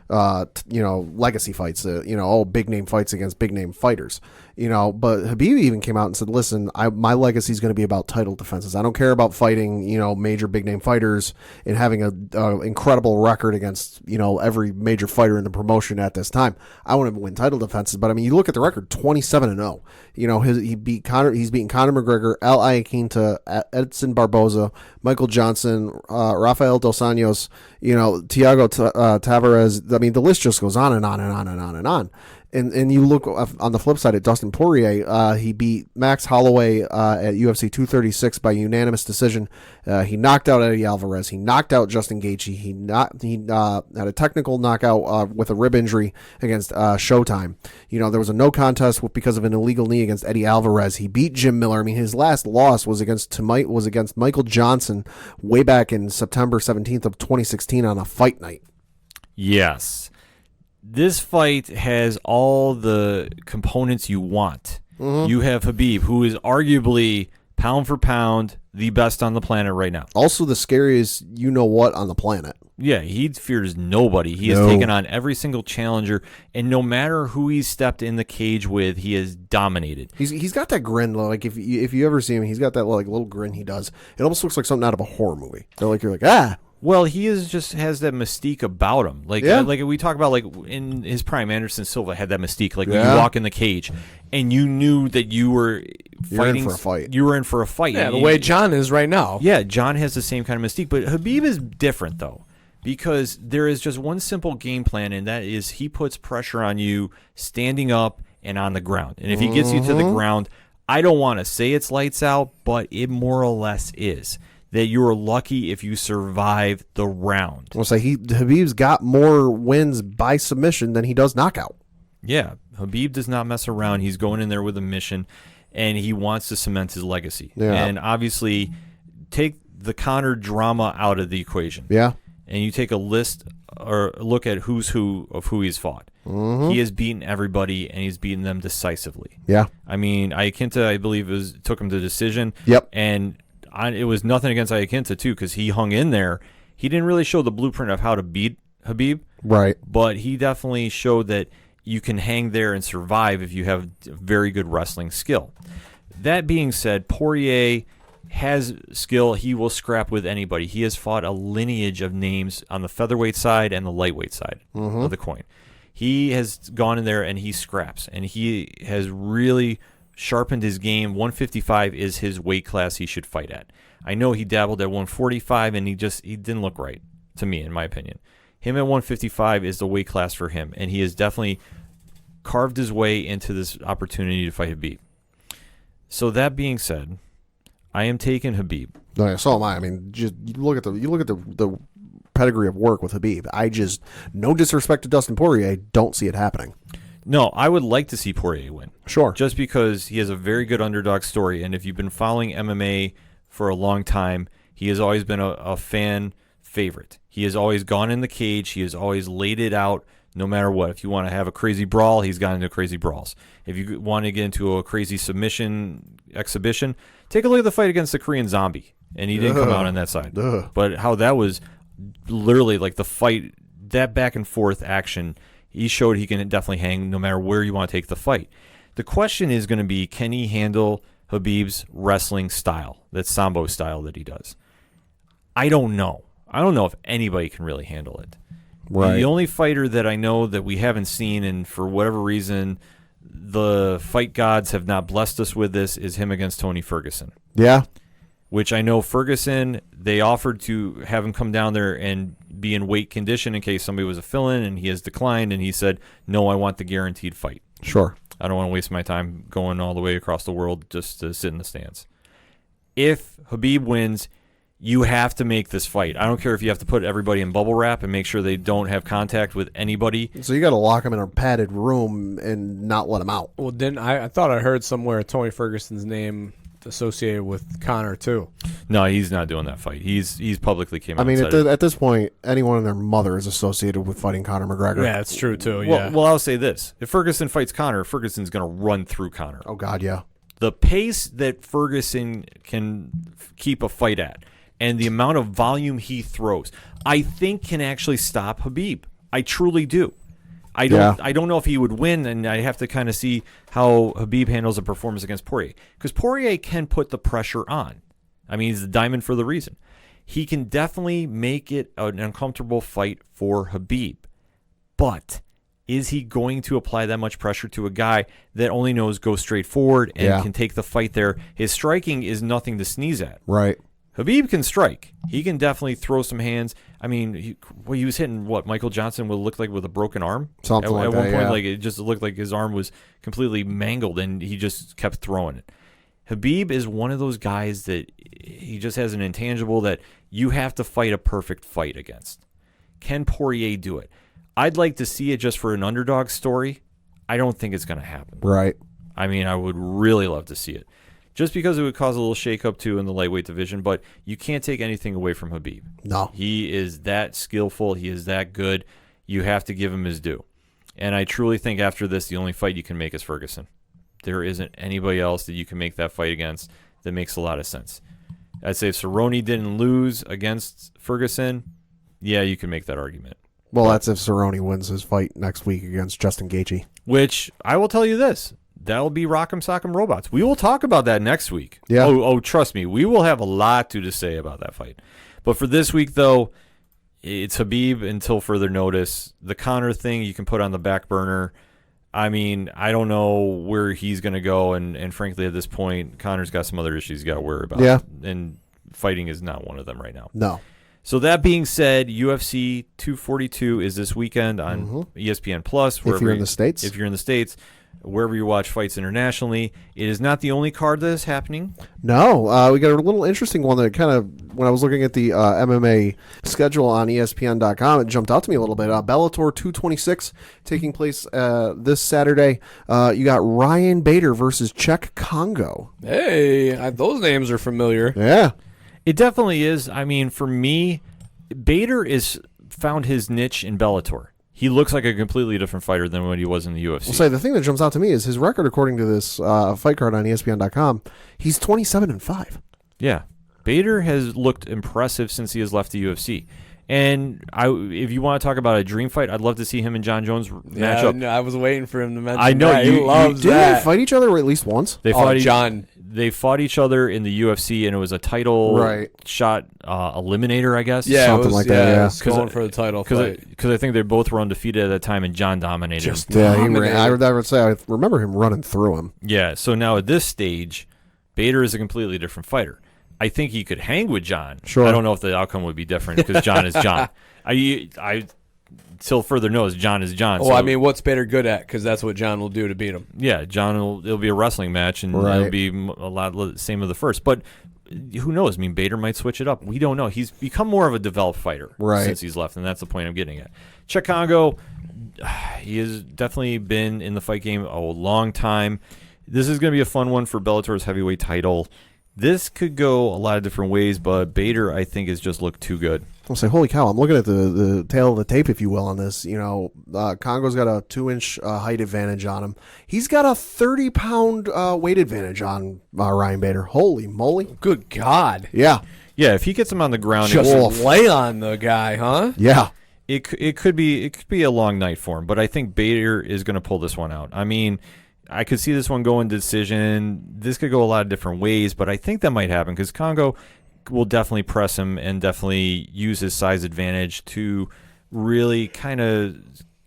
legacy fights, all big name fights against big name fighters, but Khabib even came out and said, listen, my legacy is going to be about title defenses. I don't care about fighting, major big name fighters and having a incredible record against, every major fighter in the promotion at this time. I want to win title defenses. But I mean, you look at the record, 27-0, he's beaten Conor McGregor, Al Iaquinta, Edson Barboza, Michael Johnson, Rafael Dos Anjos, Thiago Tavares. I mean, the list just goes on and on and on and on and on. And you look on the flip side at Dustin Poirier, he beat Max Holloway at UFC 236 by unanimous decision. He knocked out Eddie Alvarez. He knocked out Justin Gaethje. He had a technical knockout with a rib injury against Showtime. There was a no contest because of an illegal knee against Eddie Alvarez. He beat Jim Miller. I mean, his last loss was against Michael Johnson way back in September 17th of 2016 on a fight night. Yes. This fight has all the components you want. Mm-hmm. You have Khabib, who is arguably, pound for pound, the best on the planet right now. Also the scariest you-know-what on the planet. Yeah, he fears nobody. He has taken on every single challenger, and no matter who he's stepped in the cage with, he has dominated. He's got that grin, like if you ever see him, he's got that like little grin he does. It almost looks like something out of a horror movie. You're like, ah. Well, he just has that mystique about him. Like we talk about, like in his prime, Anderson Silva had that mystique. Like when you walk in the cage, and you knew that you were fighting. You're in for a fight. You were in for a fight. Yeah, the way John is right now. Yeah, John has the same kind of mystique, but Khabib is different though, because there is just one simple game plan, and that is he puts pressure on you standing up and on the ground. And if he gets you to the ground, I don't want to say it's lights out, but it more or less is. That you're lucky if you survive the round. I'll say Khabib's got more wins by submission than he does knockout. Yeah, Khabib does not mess around. He's going in there with a mission, and he wants to cement his legacy. Yeah. And obviously, take the Conor drama out of the equation. Yeah. And you take a list or look at who's who of who he's fought. Mm-hmm. He has beaten everybody, and he's beaten them decisively. Yeah. I mean, Iaquinta, I believe, took him to decision. Yep. And it was nothing against Iaquinta, too, because he hung in there. He didn't really show the blueprint of how to beat Khabib. Right. But he definitely showed that you can hang there and survive if you have very good wrestling skill. That being said, Poirier has skill. He will scrap with anybody. He has fought a lineage of names on the featherweight side and the lightweight side of the coin. He has gone in there and he scraps, and he has really sharpened his game. 155 is his weight class he should fight at. I know he dabbled at 145, and he didn't look right to me, in my opinion. Him at 155 is the weight class for him, and he has definitely carved his way into this opportunity to fight Khabib. So that being said, I am taking Khabib. No, yeah, so am I. I mean, just you look at the pedigree of work with Khabib. No disrespect to Dustin Poirier, don't see it happening. No, I would like to see Poirier win. Sure. Just because he has a very good underdog story, and if you've been following MMA for a long time, he has always been a fan favorite. He has always gone in the cage. He has always laid it out no matter what. If you want to have a crazy brawl, he's gotten into crazy brawls. If you want to get into a crazy submission exhibition, take a look at the fight against the Korean Zombie, and he didn't come out on that side. But how that was literally like the fight, that back and forth action, he showed he can definitely hang no matter where you want to take the fight. The question is going to be, can he handle Khabib's wrestling style, that Sambo style that he does? I don't know. I don't know if anybody can really handle it. Right. The only fighter that I know that we haven't seen, and for whatever reason, the fight gods have not blessed us with this, is him against Tony Ferguson. Yeah. Which I know Ferguson, they offered to have him come down there and be in weight condition in case somebody was a fill-in, and he has declined, and he said, no, I want the guaranteed fight. Sure. I don't want to waste my time going all the way across the world just to sit in the stands. If Khabib wins, you have to make this fight. I don't care if you have to put everybody in bubble wrap and make sure they don't have contact with anybody. So you got to lock them in a padded room and not let them out. Well, then I thought I heard somewhere Tony Ferguson's name associated with Conor too. No, he's not doing that fight. He's publicly came out. I mean, and said at this point, anyone and their mother is associated with fighting Conor McGregor. Yeah, it's true too. Yeah. Well, I'll say this: if Ferguson fights Conor, Ferguson's going to run through Conor. Oh God, yeah. The pace that Ferguson can keep a fight at, and the amount of volume he throws, I think can actually stop Khabib. I truly do. I don't know if he would win, and I have to kind of see how Khabib handles a performance against Poirier. Because Poirier can put the pressure on. I mean, he's the diamond for the reason. He can definitely make it an uncomfortable fight for Khabib. But is he going to apply that much pressure to a guy that only knows go straight forward and can take the fight there? His striking is nothing to sneeze at. Right. Khabib can strike. He can definitely throw some hands. I mean, he was hitting what Michael Johnson would look like with a broken arm. Something like at that, one point, yeah. like it just looked like his arm was completely mangled, and he just kept throwing it. Khabib is one of those guys that he just has an intangible that you have to fight a perfect fight against. Can Poirier do it? I'd like to see it just for an underdog story. I don't think it's going to happen. Right. I mean, I would really love to see it. Just because it would cause a little shakeup, too, in the lightweight division, but you can't take anything away from Khabib. No. He is that skillful. He is that good. You have to give him his due. And I truly think after this, the only fight you can make is Ferguson. There isn't anybody else that you can make that fight against that makes a lot of sense. I'd say if Cerrone didn't lose against Ferguson, yeah, you can make that argument. Well, that's if Cerrone wins his fight next week against Justin Gaethje. Which, I will tell you this. That'll be Rock'em Sock'em Robots. We will talk about that next week. Yeah. Oh, trust me. We will have a lot to say about that fight. But for this week, though, it's Khabib until further notice. The Conor thing you can put on the back burner. I mean, I don't know where he's going to go. And frankly, at this point, Conor's got some other issues he's got to worry about. Yeah. And fighting is not one of them right now. No. So that being said, UFC 242 is this weekend on ESPN Plus. If you're in the States. If you're in the States. Wherever you watch fights internationally. It is not the only card that is happening. No, we got a little interesting one that kind of, when I was looking at the MMA schedule on ESPN.com, it jumped out to me a little bit. Bellator 226 taking place this Saturday. You got Ryan Bader versus Czech Congo. Hey, those names are familiar. Yeah. It definitely is. I mean, for me, Bader is found his niche in Bellator. He looks like a completely different fighter than what he was in the UFC. Well, say the thing that jumps out to me is his record, according to this fight card on ESPN.com. He's 27-5. Yeah, Bader has looked impressive since he has left the UFC. And if you want to talk about a dream fight, I'd love to see him and John Jones match up. No, I was waiting for him to mention. I know that. He loves Didn't that. they fight each other at least once? They fought. John they fought each other in the UFC, and it was a title shot eliminator, I guess. Yeah, something like that. Yeah, it was going for the title fight. Because I think they both were undefeated at that time, and John dominated him. I would say I remember him running through him. Yeah, so now at this stage, Bader is a completely different fighter. I think he could hang with John. Sure. I don't know if the outcome would be different because John is John. I till further notice, John is John. Oh, so, I mean, what's Bader good at? Because that's what John will do to beat him. Yeah, it'll be a wrestling match, and it'll be a lot same of the first. But who knows? I mean, Bader might switch it up. We don't know. He's become more of a developed fighter since he's left, and that's the point I'm getting at. Cheick Kongo, he has definitely been in the fight game a long time. This is going to be a fun one for Bellator's heavyweight title. This could go a lot of different ways, but Bader, I think, has just looked too good. I'll say, holy cow, I'm looking at the tail of the tape, if you will, on this. Kongo's got a 2-inch height advantage on him. He's got a 30-pound weight advantage on Ryan Bader. Holy moly. Good God. Yeah. Yeah, if he gets him on the ground, just lay on the guy, huh? Yeah. It could be a long night for him, but I think Bader is going to pull this one out. I mean, I could see this one going to decision. This could go a lot of different ways, but I think that might happen because Kongo will definitely press him and definitely use his size advantage to really kind of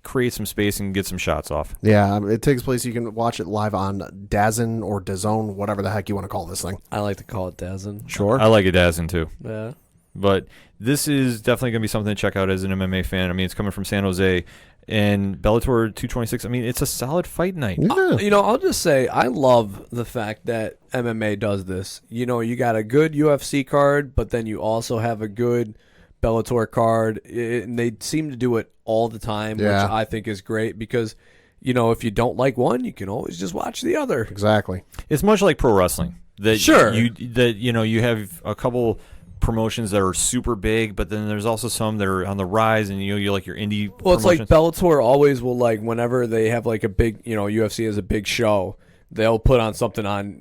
create some space and get some shots off. Yeah, it takes place. You can watch it live on DAZN or DAZN, whatever the heck you want to call this thing. I like to call it DAZN. Sure. I like it DAZN too. Yeah. But this is definitely going to be something to check out as an MMA fan. I mean, it's coming from San Jose. And Bellator 226, I mean, it's a solid fight night. Yeah. I'll just say I love the fact that MMA does this. You got a good UFC card, but then you also have a good Bellator card. And they seem to do it all the time, which I think is great because, if you don't like one, you can always just watch the other. Exactly. It's much like pro wrestling. Sure. You have a couple promotions that are super big, but then there's also some that are on the rise, and you like your indie promotions. It's like Bellator always will, like, whenever they have like a big, UFC has a big show, they'll put on something on,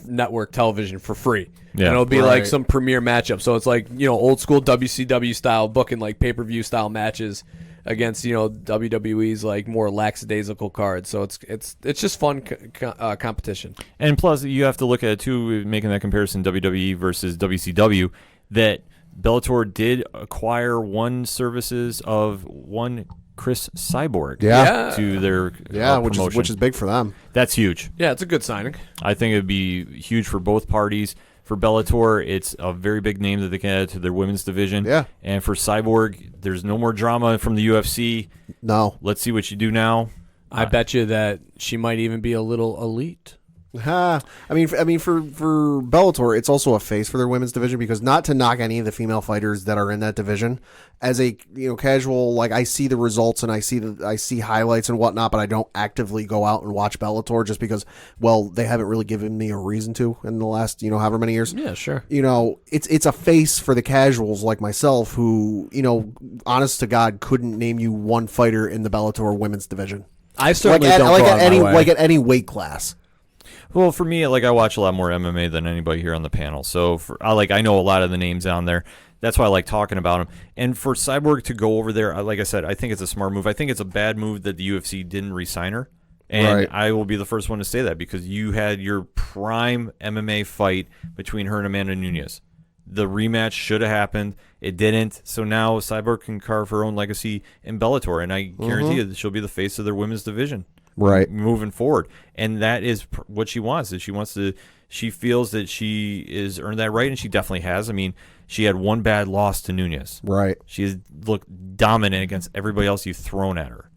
network television for free. Yeah. And it'll be like some premiere matchup. So it's like, old school WCW style booking, like pay-per-view style matches against, WWE's like more lackadaisical cards. So it's just fun competition. And plus, you have to look at it too, making that comparison WWE versus WCW, that Bellator did acquire one services of one Chris Cyborg to their promotion. which is big for them. That's huge. Yeah, it's a good signing. I think it'd be huge for both parties. For Bellator, it's a very big name that they can add to their women's division. Yeah. And for Cyborg, there's no more drama from the UFC. No. Let's see what you do now. I bet you that she might even be a little elite. I mean, for Bellator, it's also a face for their women's division because not to knock any of the female fighters that are in that division, as a casual, like I see the results and I see highlights and whatnot, but I don't actively go out and watch Bellator just because, well, they haven't really given me a reason to in the last however many years. Yeah, sure. It's a face for the casuals like myself who honest to God couldn't name you one fighter in the Bellator women's division. I certainly don't at any weight class. Well, for me, I watch a lot more MMA than anybody here on the panel. So I know a lot of the names down there. That's why I like talking about them. And for Cyborg to go over there, like I said, I think it's a smart move. I think it's a bad move that the UFC didn't re-sign her. And I will be the first one to say that because you had your prime MMA fight between her and Amanda Nunes. The rematch should have happened. It didn't. So now Cyborg can carve her own legacy in Bellator. And I guarantee you that she'll be the face of their women's division. Right, moving forward, and that is what she wants. Is she feels that she is earned that right, and she definitely has. I mean, she had one bad loss to Nunes. Right, she has looked dominant against everybody else you've thrown at her.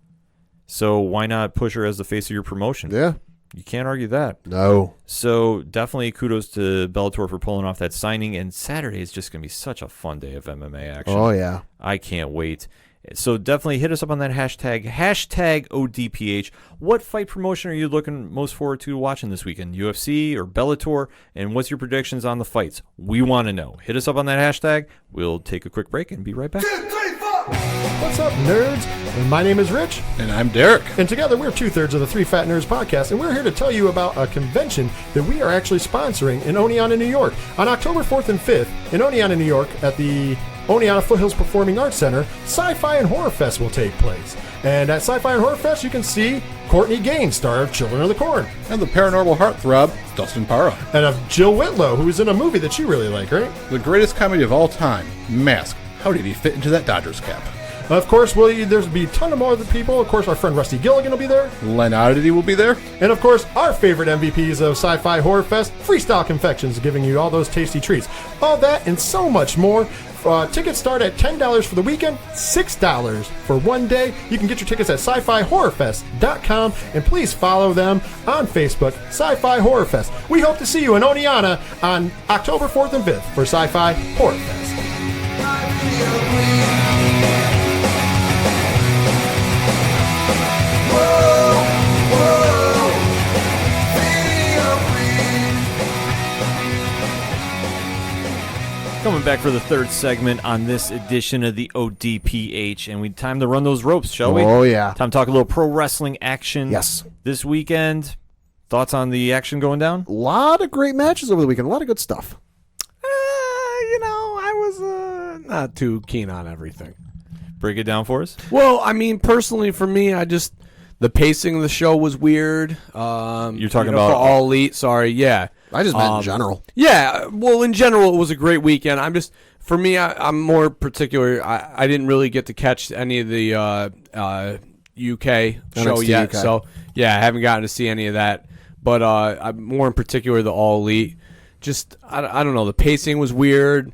So why not push her as the face of your promotion? Yeah, you can't argue that. No. So definitely kudos to Bellator for pulling off that signing. And Saturday is just going to be such a fun day of MMA action. Oh yeah, I can't wait. So definitely hit us up on that hashtag ODPH. What fight promotion are you looking most forward to watching this weekend? UFC or Bellator? And what's your predictions on the fights? We want to know. Hit us up on that hashtag. We'll take a quick break and be right back. 2, 3, 4. What's up, nerds? And my name is Rich. And I'm Derek. And together we're 2/3 of the Three Fat Nerds podcast, and we're here to tell you about a convention that we are actually sponsoring in Oneonta, New York. On October 4th and 5th in Oneonta, New York at the Oneonta Foothills Performing Arts Center, Sci-Fi and Horror Fest will take place. And at Sci-Fi and Horror Fest, you can see Courtney Gaines, star of Children of the Corn. And the paranormal heartthrob, Dustin Para. And of Jill Whitlow, who is in a movie that you really like, right? The greatest comedy of all time, Mask. How did he fit into that Dodgers cap? Of course, there's be a ton of more other people. Of course, our friend Rusty Gilligan will be there. Len Oddity will be there. And of course, our favorite MVPs of Sci-Fi Horror Fest, Freestyle Confections, giving you all those tasty treats. All that and so much more. Tickets start at $10 for the weekend, $6 for one day. You can get your tickets at sci-fi-horrorfest.com, and please follow them on Facebook, Sci-Fi Horror Fest. We hope to see you in Oneonta on October 4th and 5th for Sci-Fi Horror Fest. Coming back for the third segment on this edition of the ODPH, and time to run those ropes, shall we? Oh, yeah. Time to talk a little pro wrestling action. Yes. This weekend. Thoughts on the action going down? A lot of great matches over the weekend. A lot of good stuff. I was not too keen on everything. Break it down for us. Well, I mean, personally, for me, the pacing of the show was weird. You're talking about for All Elite. Sorry, yeah. I just meant in general. Yeah, well, in general, it was a great weekend. For me, I'm more particular. I didn't really get to catch any of the UK show yet, UK. so yeah, I haven't gotten to see any of that. But I'm more in particular the All Elite. Just I don't know. The pacing was weird.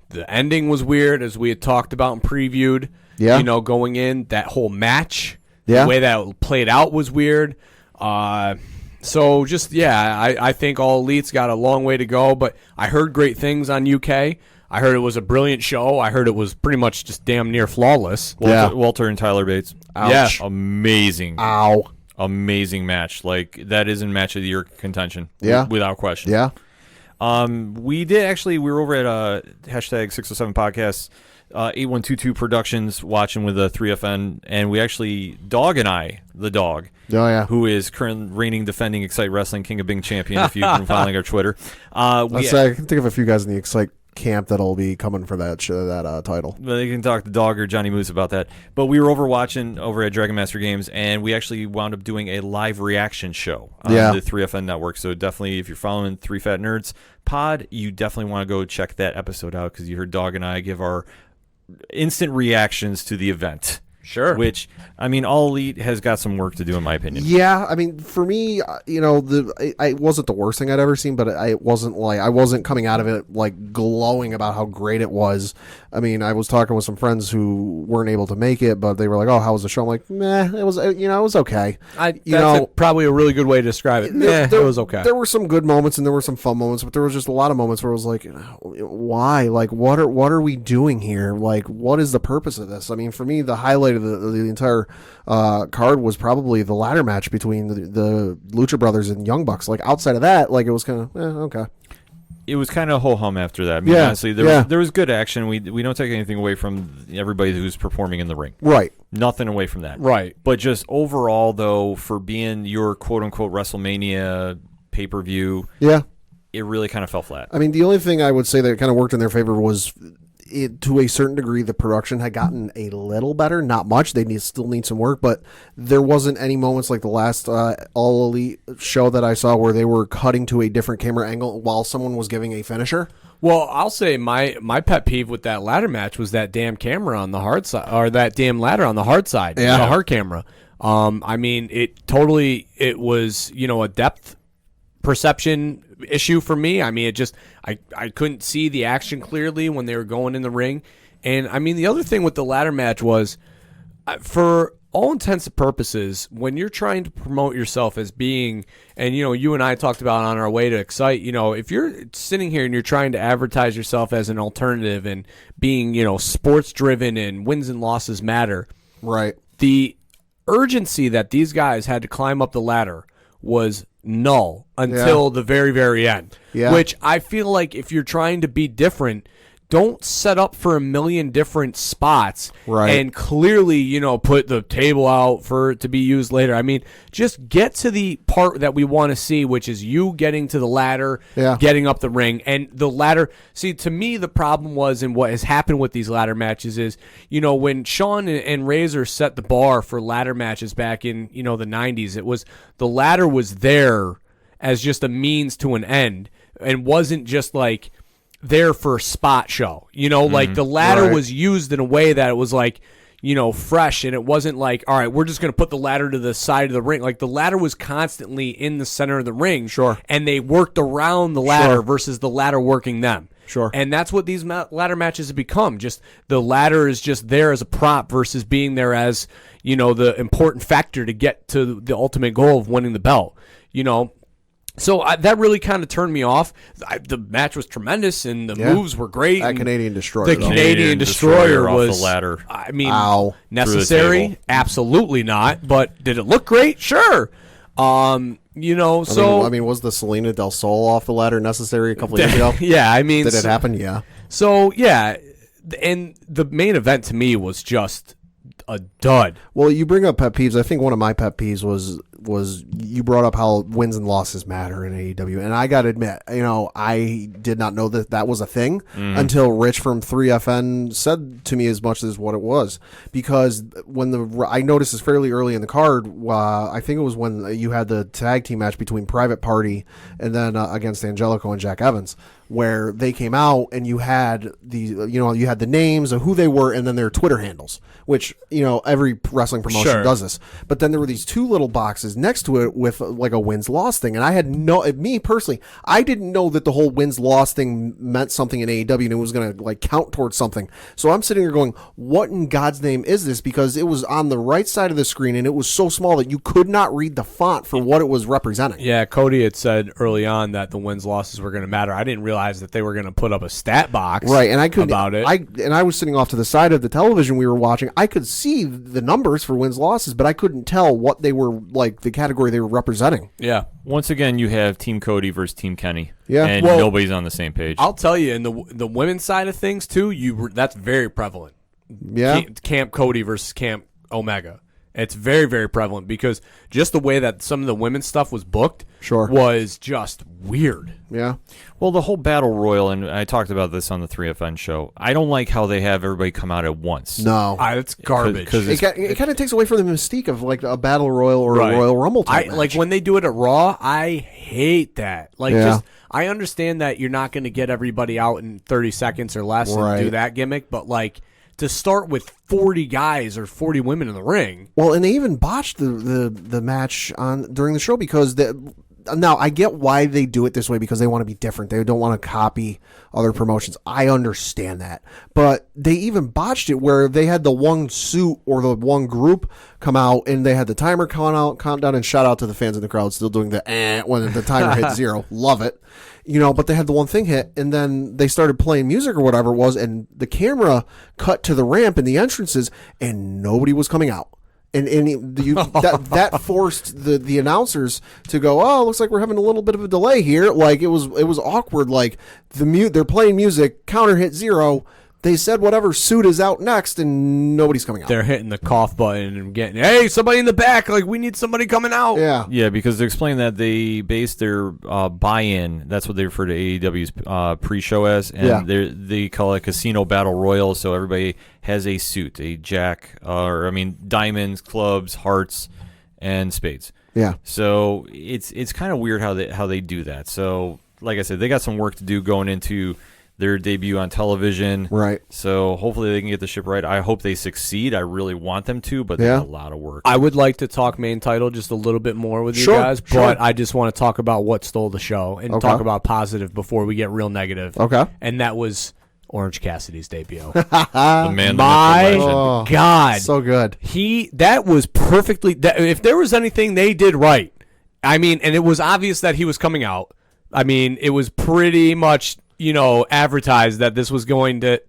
The ending was weird, as we had talked about and previewed. Yeah. Going in, that whole match, yeah, the way that played out was weird. So just, I think All Elite's got a long way to go, but I heard great things on UK. I heard it was a brilliant show. I heard it was pretty much just damn near flawless. Walter and Tyler Bates. Ouch. Yeah. Amazing. Ow. Amazing match. Like, that is in match of the year contention. Yeah. Without question. Yeah. We were over at hashtag 607 Podcasts, 8122 Productions, watching with the 3FN, and we actually, Dog and I, the dog, who is current reigning defending Excite Wrestling King of Bing champion, if you've been following our Twitter. I can think of a few guys in the Excite camp that'll be coming for that title. They can talk to Dog or Johnny Moose about that. But we were watching over at Dragon Master Games, and we actually wound up doing a live reaction show on the 3FN network. So definitely, if you're following 3 Fat Nerds Pod, you definitely want to go check that episode out, because you heard Dog and I give our instant reactions to the event. Sure. Which, All Elite has got some work to do, in my opinion. Yeah, for me, it wasn't the worst thing I'd ever seen, but I wasn't coming out of it like glowing about how great it was. I was talking with some friends who weren't able to make it, but they were like, "Oh, how was the show?" I'm like, "Meh, it was okay." Probably a really good way to describe it. It was okay. There were some good moments and there were some fun moments, but there was just a lot of moments where I was like, "Why? Like, what are we doing here? Like, what is the purpose of this?" For me, the highlight of the entire card was probably the ladder match between the Lucha Brothers and Young Bucks. Like, outside of that, like, it was kind of okay. It was kind of ho-hum after that. Honestly, there was good action. We don't take anything away from everybody who's performing in the ring. Right. Nothing away from that. Right. But just overall, though, for being your quote-unquote WrestleMania pay-per-view, it really kind of fell flat. The only thing I would say that kind of worked in their favor was, to a certain degree, the production had gotten a little better. Not much. They still need some work, but there wasn't any moments like the last All Elite show that I saw where they were cutting to a different camera angle while someone was giving a finisher. Well, I'll say my pet peeve with that ladder match was that damn camera on the hard side, or that damn ladder on the hard side, the hard camera. It was, a depth perception issue for me. I couldn't see the action clearly when they were going in the ring. And the other thing with the ladder match was, for all intents and purposes, when you're trying to promote yourself as being, and you and I talked about on our way to Excite, if you're sitting here and you're trying to advertise yourself as an alternative and being, sports driven and wins and losses matter, right? The urgency that these guys had to climb up the ladder was null until the very, very end. Yeah. Which I feel like if you're trying to be different, don't set up for a million different spots and clearly, put the table out for it to be used later. I mean, just get to the part that we want to see, which is you getting to the ladder, getting up the ring. And the ladder, see, to me, the problem was, and what has happened with these ladder matches is, when Sean and Razor set the bar for ladder matches back in, the 90s, it was the ladder was there as just a means to an end and wasn't just like there for a spot show. Like the ladder was used in a way that it was like, fresh, and it wasn't like, all right, we're just going to put the ladder to the side of the ring. Like the ladder was constantly in the center of the ring. Sure. And they worked around the ladder versus the ladder working them. Sure. And that's what these ladder matches have become. Just the ladder is just there as a prop versus being there as, the important factor to get to the ultimate goal of winning the belt, So that really kind of turned me off. The match was tremendous, and the moves were great. That Canadian Destroyer. The Canadian Destroyer was off the ladder. I mean, necessary? Absolutely not. But did it look great? Sure. Was the Selena Del Sol off the ladder necessary a couple of years ago? Yeah, I mean, did it happen? Yeah. So yeah, and the main event to me was just a dud. Well, you bring up pet peeves. I think one of my pet peeves was you brought up how wins and losses matter in AEW, and I got to admit, I did not know that was a thing until Rich from 3FN said to me as much as what it was, because when I noticed this fairly early in the card, I think it was when you had the tag team match between Private Party and then against Angelico and Jack Evans, where they came out and you had you had the names of who they were and then their Twitter handles, which every wrestling promotion does this. But then there were these two little boxes next to it with like a wins-loss thing, and I had me personally, I didn't know that the whole wins-loss thing meant something in AEW and it was going to like count towards something. So I'm sitting there going, what in God's name is this? Because it was on the right side of the screen and it was so small that you could not read the font for what it was representing. Yeah, Cody had said early on that the wins-losses were going to matter. I didn't realize that they were going to put up a stat box and I couldn't about it. I was sitting off to the side of the television we were watching. I could see the numbers for wins-losses, but I couldn't tell what they were, like the category they were representing. Yeah. Once again, you have Team Cody versus Team Kenny. Yeah. And nobody's on the same page. I'll tell you, in the women's side of things too, that's very prevalent. Yeah. Camp Cody versus Camp Omega. It's very, very prevalent because just the way that some of the women's stuff was booked was just weird. Yeah. Well, the whole battle royal, and I talked about this on the 3FN show, I don't like how they have everybody come out at once. No. It's garbage. Cause it kind of takes away from the mystique of like a battle royal or a Royal Rumble type match. Like when they do it at Raw, I hate that. Like I understand that you're not going to get everybody out in 30 seconds or less and do that gimmick, but like to start with 40 guys or 40 women in the ring. Well, and they even botched the match during the show because now I get why they do it this way, because they want to be different. They don't want to copy other promotions. I understand that. But they even botched it where they had the one suit or the one group come out and they had the timer count down, and shout out to the fans in the crowd still doing the when the timer hit 0. Love it. But they had the one thing hit, and then they started playing music or whatever it was, and the camera cut to the ramp and the entrances, and nobody was coming out. And that forced the announcers to go, oh, looks like we're having a little bit of a delay here. Like it was awkward. Like they're playing music, counter hit 0. They said whatever suit is out next, and nobody's coming out. They're hitting the cough button and getting, hey, somebody in the back, like we need somebody coming out. Yeah, because they explained that they based their buy-in, that's what they refer to AEW's pre-show as, and they call it Casino Battle Royal, so everybody has a suit, a jack, diamonds, clubs, hearts, and spades. Yeah. So it's kind of weird how they do that. So, like I said, they got some work to do going into their debut on television. Right. So hopefully they can get the ship right. I hope they succeed. I really want them to, but there's a lot of work. I would like to talk main title just a little bit more with you guys, but I just want to talk about what stole the show and talk about positive before we get real negative. Okay. And that was Orange Cassidy's debut. The man, my God. So good. That was perfectly, if there was anything they did right, and it was obvious that he was coming out. It was pretty much advertised that this was going to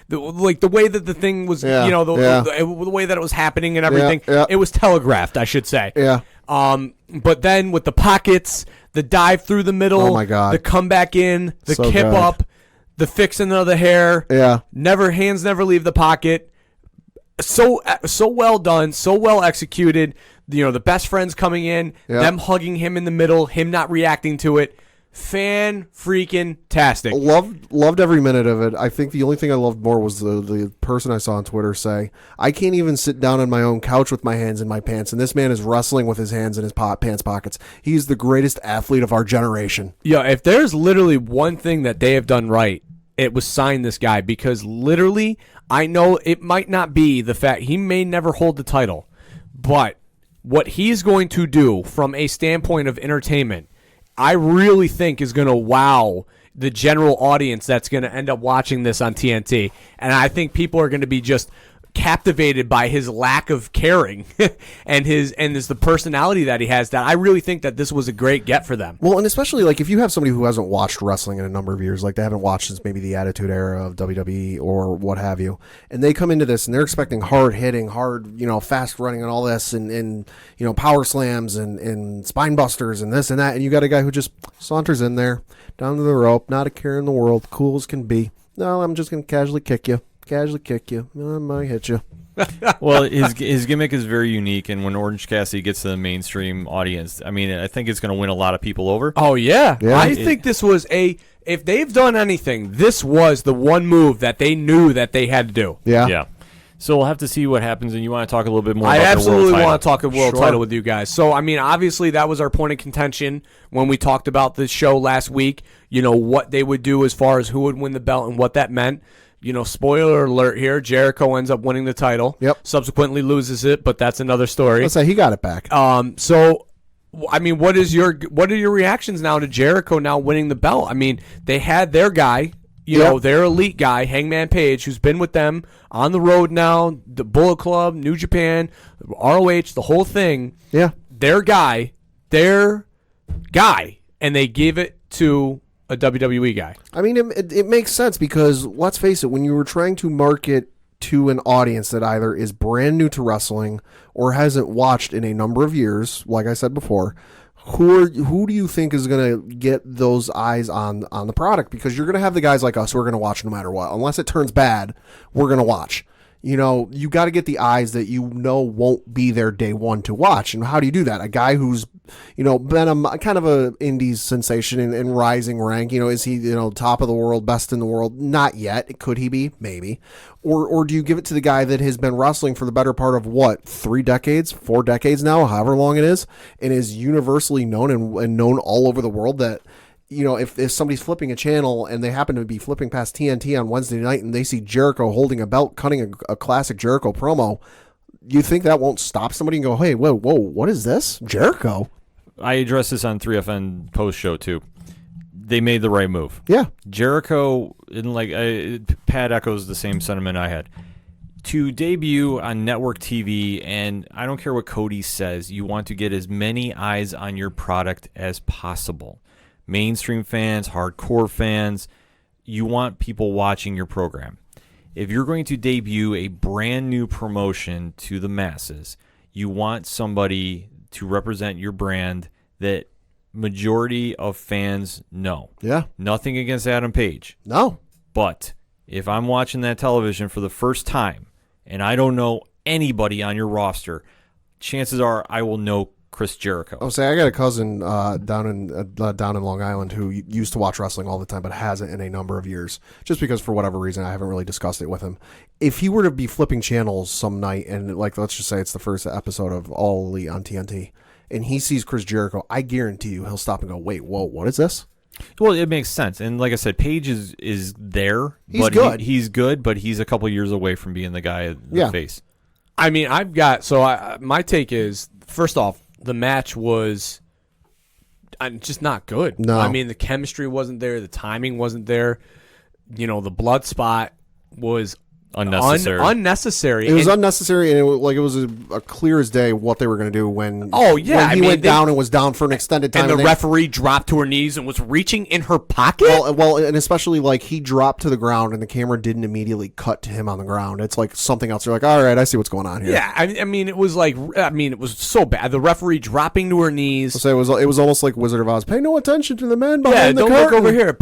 the way that the thing was, the way that it was happening and everything. It was telegraphed, I should say. Yeah. But then with the pockets, the dive through the middle, oh my God, the comeback in, the so kip good. up, the fixing of the hair. Yeah. Hands never leave the pocket. So well done, so well executed. The best friends coming in, them hugging him in the middle, him not reacting to it. Fan-freaking-tastic. Loved every minute of it. I think the only thing I loved more was the person I saw on Twitter say, I can't even sit down on my own couch with my hands in my pants, and this man is wrestling with his hands in his pants pockets. He's the greatest athlete of our generation. Yeah, if there's literally one thing that they have done right, it was sign this guy, because literally, I know it might not be the fact he may never hold the title, but what he's going to do from a standpoint of entertainment, I really think is going to wow the general audience that's going to end up watching this on TNT. And I think people are going to be just captivated by his lack of caring and the personality that he has, that I really think that this was a great get for them. Well, and especially like if you have somebody who hasn't watched wrestling in a number of years, like they haven't watched since maybe the Attitude Era of WWE or what have you, and they come into this and they're expecting hard hitting, fast running and all this and power slams and spine busters and this and that, and you got a guy who just saunters in there, down to the rope, not a care in the world, cool as can be. No, I'm just going to casually kick you. I might hit you. Well, his gimmick is very unique, and when Orange Cassidy gets to the mainstream audience, I mean, I think it's going to win a lot of people over. Oh, yeah. I think this was if they've done anything, this was the one move that they knew that they had to do. Yeah. So we'll have to see what happens, and you want to talk a little bit more about I absolutely the world want to talk a world title with you guys. So, I mean, obviously that was our point of contention when we talked about the show last week, what they would do as far as who would win the belt and what that meant. Spoiler alert here, Jericho ends up winning the title. Yep. Subsequently loses it, but that's another story. Let's say he got it back. So, I mean, what are your reactions now to Jericho now winning the belt? I mean, they had their guy, their elite guy, Hangman Page, who's been with them on the road now, the Bullet Club, New Japan, ROH, the whole thing. Yeah. Their guy, and they gave it to a WWE guy. I mean, it makes sense because, let's face it, when you were trying to market to an audience that either is brand new to wrestling or hasn't watched in a number of years, like I said before, who do you think is going to get those eyes on the product? Because you're going to have the guys like us who are going to watch no matter what. Unless it turns bad, we're going to watch. You got to get the eyes that won't be there day one to watch. And how do you do that? A guy who's, been a kind of a indies sensation in rising rank, is he, top of the world, best in the world? Not yet. Could he be? Maybe. Or do you give it to the guy that has been wrestling for the better part of 3 decades, 4 decades now, however long it is, and is universally known and known all over the world that, if somebody's flipping a channel and they happen to be flipping past TNT on Wednesday night and they see Jericho holding a belt, cutting a classic Jericho promo, you think that won't stop somebody and go, hey, whoa, what is this? Jericho? I addressed this on 3FN post-show, too. They made the right move. Yeah. Jericho, Pat echoes the same sentiment I had. To debut on network TV, and I don't care what Cody says, you want to get as many eyes on your product as possible. Mainstream fans, hardcore fans, you want people watching your program. If you're going to debut a brand new promotion to the masses, you want somebody to represent your brand that majority of fans know. Yeah. Nothing against Adam Page. No. But if I'm watching that television for the first time and I don't know anybody on your roster, chances are I will know Chris Jericho. I'll say I got a cousin down in Long Island who used to watch wrestling all the time, but hasn't in a number of years, just because for whatever reason I haven't really discussed it with him. If he were to be flipping channels some night, and let's just say it's the first episode of All Elite on TNT, and he sees Chris Jericho, I guarantee you he'll stop and go, "Wait, whoa, what is this?" Well, it makes sense, and like I said, Page is there. He's good. He's good, but he's a couple years away from being the guy, the face. I mean, my take is, first off, the match was just not good. No. I mean, the chemistry wasn't there. The timing wasn't there. The blood spot was unnecessary. It was unnecessary, and it was a clear as day what they were going to do when. He went down and was down for an extended time, and the referee dropped to her knees and was reaching in her pocket. Well, and especially like he dropped to the ground, and the camera didn't immediately cut to him on the ground. It's like something else. You're like, all right, I see what's going on here. Yeah, I mean, it was so bad. The referee dropping to her knees. So it was almost like Wizard of Oz. Pay no attention to the man behind the don't curtain. look over here.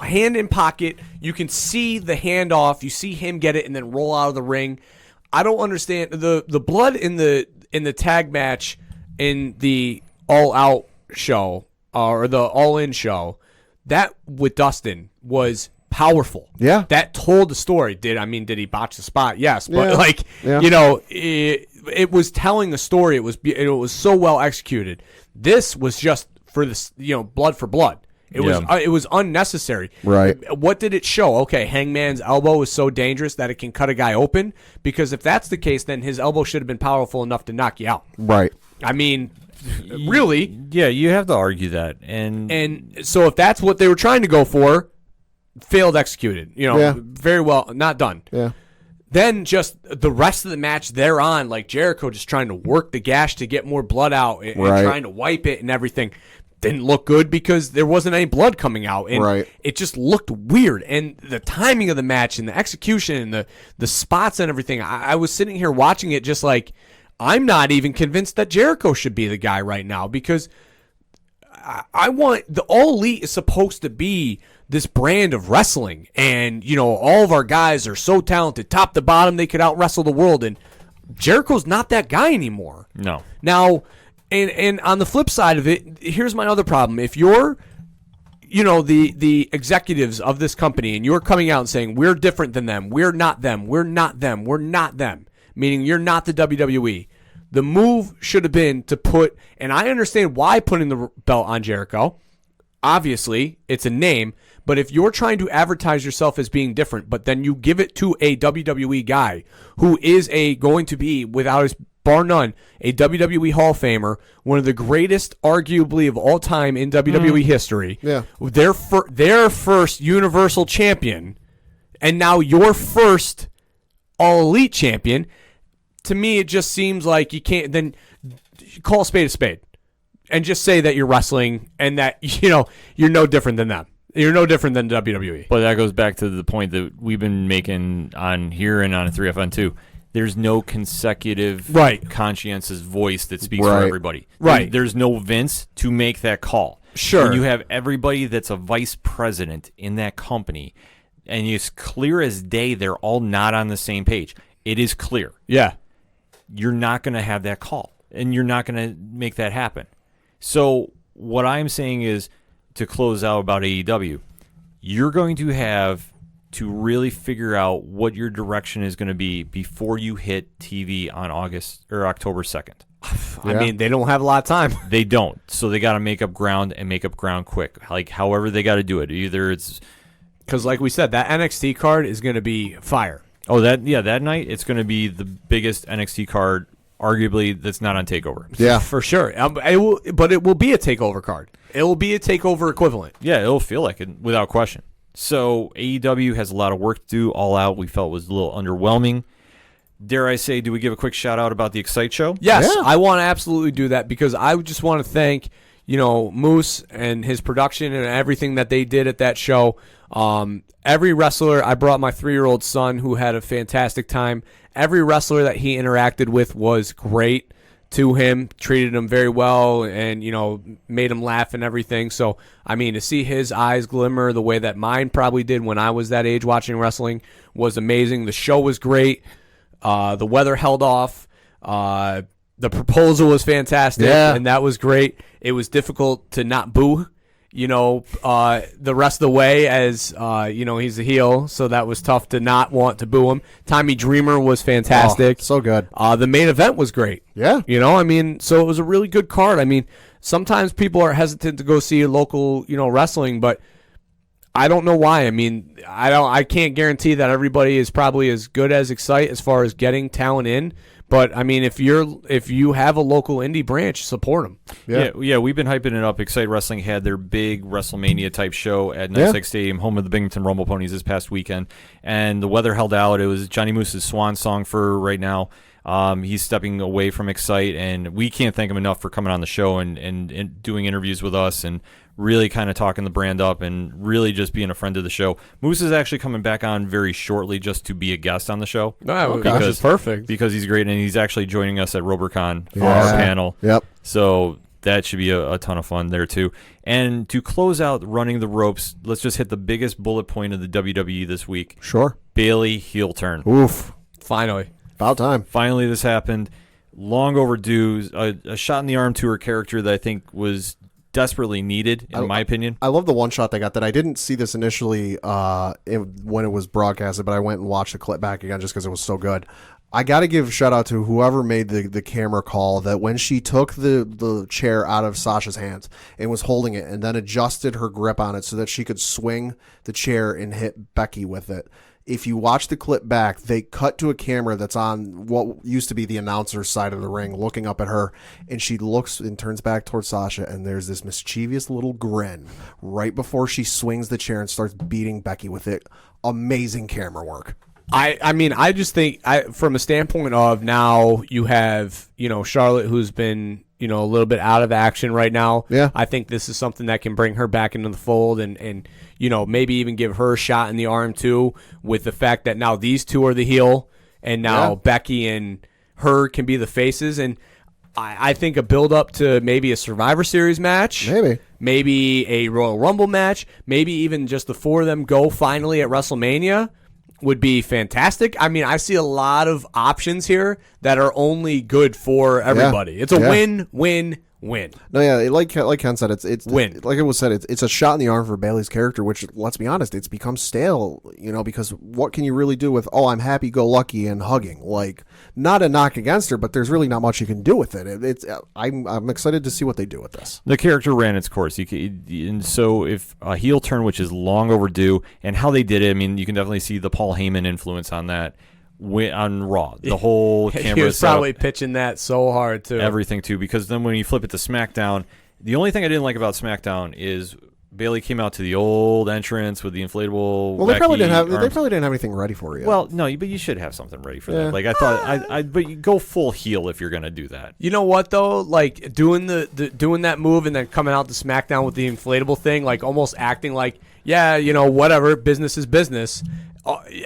Hand in pocket. You can see the handoff. You see him get it and then roll out of the ring. I don't understand the blood in the tag match in the All Out show or the All In show. That with Dustin was powerful. Yeah, that told the story. Did he botch the spot? Yes, but it was telling the story. It was so well executed. This was just for this, blood for blood. It was unnecessary. Right. What did it show? Okay, Hangman's elbow is so dangerous that it can cut a guy open. Because if that's the case, then his elbow should have been powerful enough to knock you out. Right. I mean, really? Yeah, you have to argue that. And so if that's what they were trying to go for, failed executed. Very well, not done. Yeah. Then just the rest of the match thereon, like Jericho just trying to work the gash to get more blood out and trying to wipe it and everything. Didn't look good because there wasn't any blood coming out, and it just looked weird. And the timing of the match and the execution and the spots and everything, I was sitting here watching it just like, I'm not even convinced that Jericho should be the guy right now, because I want the All Elite is supposed to be this brand of wrestling, and all of our guys are so talented, top to bottom, they could out wrestle the world, and Jericho's not that guy anymore. No. Now. And on the flip side of it, here's my other problem. If you're, the executives of this company and you're coming out and saying, we're different than them, we're not them, we're not them, we're not them, meaning you're not the WWE, the move should have been to put, and I understand why putting the belt on Jericho, obviously, it's a name, but if you're trying to advertise yourself as being different, but then you give it to a WWE guy who is going to be, without his bar none, a WWE Hall of Famer, one of the greatest, arguably, of all time in WWE history. Yeah. Their first Universal Champion, and now your first All Elite Champion. To me, it just seems like you can't then call a spade, and just say that you're wrestling and that you're no different than them. You're no different than WWE. But that goes back to the point that we've been making on here and on 3FN too. There's no consecutive, conscientious voice that speaks for everybody. Right. There's no Vince to make that call. Sure. When you have everybody that's a vice president in that company, and it's clear as day they're all not on the same page. It is clear. Yeah. You're not going to have that call, and you're not going to make that happen. So what I'm saying is, to close out about AEW, you're going to have to really figure out what your direction is going to be before you hit TV on October 2nd. I mean, they don't have a lot of time. They don't. So they got to make up ground and make up ground quick. Like, however they got to do it. Either it's... Because, like we said, that NXT card is going to be fire. Oh, that night, it's going to be the biggest NXT card, arguably, that's not on TakeOver. Yeah. For sure. But it will be a TakeOver card. It will be a TakeOver equivalent. Yeah, it'll feel like it, without question. So AEW has a lot of work to do. All Out, we felt, was a little underwhelming. Dare I say, do we give a quick shout out about the Excite show? Yes, yeah. I want to absolutely do that, because I just want to thank, Moose and his production and everything that they did at that show. Every wrestler, I brought my 3-year-old son who had a fantastic time. Every wrestler that he interacted with was great to him, treated him very well, and, made him laugh and everything. So, I mean, to see his eyes glimmer the way that mine probably did when I was that age watching wrestling was amazing. The show was great. The weather held off. The proposal was fantastic, and that was great. It was difficult to not boo, the rest of the way, as, he's a heel, so that was tough to not want to boo him. Tommy Dreamer was fantastic. Oh, so good. The main event was great. Yeah. So it was a really good card. I mean, sometimes people are hesitant to go see local, wrestling, but I don't know why. I mean, I can't guarantee that everybody is probably as good as Excite as far as getting talent in, But I mean, if you have a local indie branch, support them. Yeah. We've been hyping it up. Excite Wrestling had their big WrestleMania type show at NYSEG Stadium, home of the Binghamton Rumble Ponies, this past weekend, and the weather held out. It was Johnny Moose's swan song for right now. He's stepping away from Excite, and we can't thank him enough for coming on the show and doing interviews with us and really kind of talking the brand up and really just being a friend of the show. Moose is actually coming back on very shortly just to be a guest on the show. Oh, gosh, it's perfect. Because he's great, and he's actually joining us at RoberCon for our panel. Yep. So that should be a ton of fun there, too. And to close out Running the Ropes, let's just hit the biggest bullet point of the WWE this week. Sure. Bayley heel turn. Oof. Finally. About time. Finally, this happened. Long overdue. A shot in the arm to her character that I think was desperately needed, in my opinion. I love the one shot they got that I didn't see this initially when it was broadcasted, but I went and watched the clip back again just because it was so good. I got to give a shout out to whoever made the camera call that when she took the chair out of Sasha's hands and was holding it and then adjusted her grip on it so that she could swing the chair and hit Becky with it. If you watch the clip back, they cut to a camera that's on what used to be the announcer's side of the ring, looking up at her, and she looks and turns back towards Sasha, and there's this mischievous little grin right before she swings the chair and starts beating Becky with it. Amazing camera work. I mean, I just think from a standpoint of now you have, Charlotte, who's been, a little bit out of action right now. Yeah. I think this is something that can bring her back into the fold and maybe even give her a shot in the arm too, with the fact that now these two are the heel and now Becky and her can be the faces. And I think a build up to maybe a Survivor Series match. Maybe a Royal Rumble match. Maybe even just the four of them go finally at WrestleMania would be fantastic. I mean, I see a lot of options here that are only good for everybody. It's a win-win-win. No, yeah, like Ken said, it's win. Like it was said, it's a shot in the arm for Bayley's character, which, let's be honest, it's become stale, because what can you really do with, I'm happy-go-lucky and hugging? Like, not a knock against her, but there's really not much you can do with it. I'm excited to see what they do with this. The character ran its course. And so if a heel turn, which is long overdue, and how they did it, I mean, you can definitely see the Paul Heyman influence on that. On Raw, the whole camera he was probably pitching that so hard too. Everything too, because then when you flip it to SmackDown, the only thing I didn't like about SmackDown is Bayley came out to the old entrance with the inflatable. Well, they probably didn't have anything ready for you. Well, no, but you should have something ready for that. Like I thought, but you go full heel if you're gonna do that. You know what though? Like doing doing that move and then coming out to SmackDown with the inflatable thing, like almost acting like, whatever, business is business.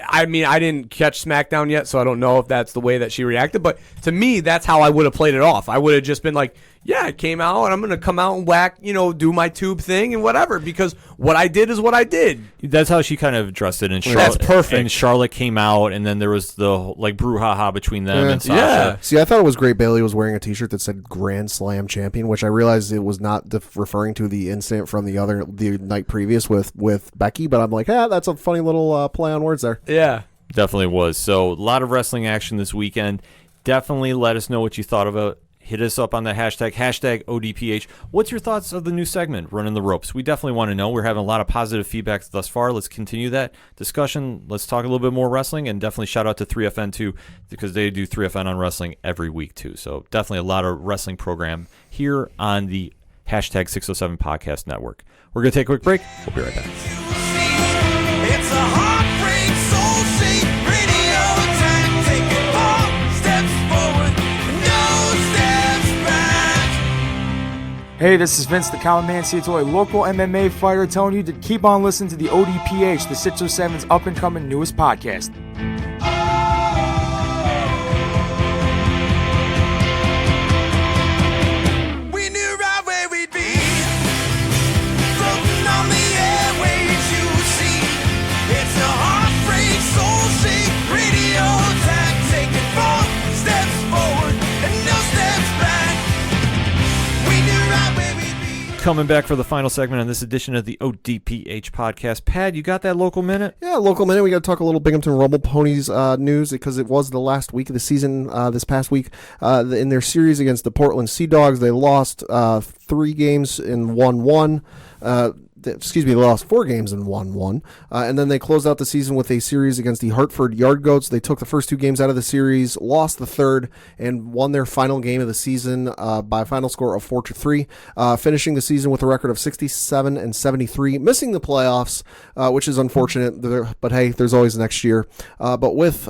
I mean, I didn't catch SmackDown yet, so I don't know if that's the way that she reacted. But to me, that's how I would have played it off. I would have just been like, it came out, and I'm going to come out and whack, do my tube thing and whatever, because what I did is what I did. That's how she kind of addressed it. And Charlotte, that's perfect. And Charlotte came out, and then there was the brouhaha between them and Sasha. Yeah. See, I thought it was great. Bayley was wearing a T-shirt that said Grand Slam Champion, which I realized it was not referring to the incident from the night previous with Becky, but I'm like, that's a funny little play on words there. Yeah. Definitely was. So a lot of wrestling action this weekend. Definitely let us know what you thought about it. Hit us up on the hashtag ODPH. What's your thoughts of the new segment, Running the Ropes? We definitely want to know. We're having a lot of positive feedback thus far. Let's continue that discussion. Let's talk a little bit more wrestling, and definitely shout out to 3FN too, because they do 3FN on wrestling every week too. So definitely a lot of wrestling program here on the hashtag 607 Podcast Network. We're going to take a quick break. We'll be right back. It's a heartbreak, soul-shaped radio attack. Taking 4 steps forward, no steps back. Hey, this is Vince the Common Man Ciatoy, local MMA fighter, telling you to keep on listening to the ODPH, the 607's up-and-coming newest podcast. We knew right where we'd be, floating on the airwaves, you see. It's a heartbreak, soul-shaped radio attack. Taking 4 steps forward and no steps back. We knew right where we'd be. Coming back for the final segment on this edition of the ODPH podcast. Pad, you got that local minute? Yeah, local minute. We got to talk a little Binghamton Rumble Ponies news because it was the last week of the season this past week. In their series against the Portland Sea Dogs, they lost 3 games and won 1. They lost 4 games and won 1. And then they closed out the season with a series against the Hartford Yard Goats. They took the first 2 games out of the series, lost the third, and won their final game of the season by a final score of 4-3, finishing the season with a record of 67-73, missing the playoffs, which is unfortunate. But hey, there's always next year. But with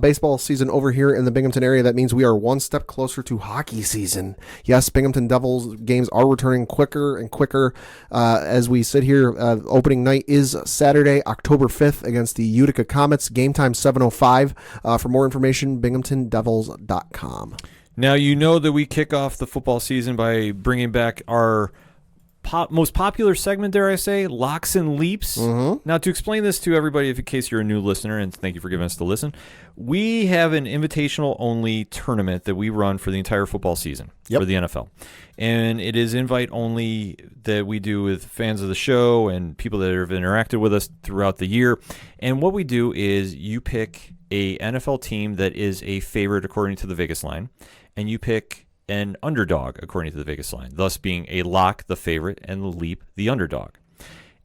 baseball season over here in the Binghamton area, that means we are one step closer to hockey season. Yes, Binghamton Devils games are returning quicker and quicker as we sit here. Opening night is Saturday, October 5th against the Utica Comets. Game time 7:05. For more information, binghamtondevils.com. Now, you know that we kick off the football season by bringing back our most popular segment, dare I say, Locks and Leaps. Now, to explain this to everybody, in case you're a new listener, and thank you for giving us the listen, we have an invitational-only tournament that we run for the entire football season for the NFL. And it is invite-only that we do with fans of the show and people that have interacted with us throughout the year. And what we do is you pick a NFL team that is a favorite according to the Vegas line, and you pick an underdog according to the Vegas line, thus being a lock, the favorite, and the leap, the underdog.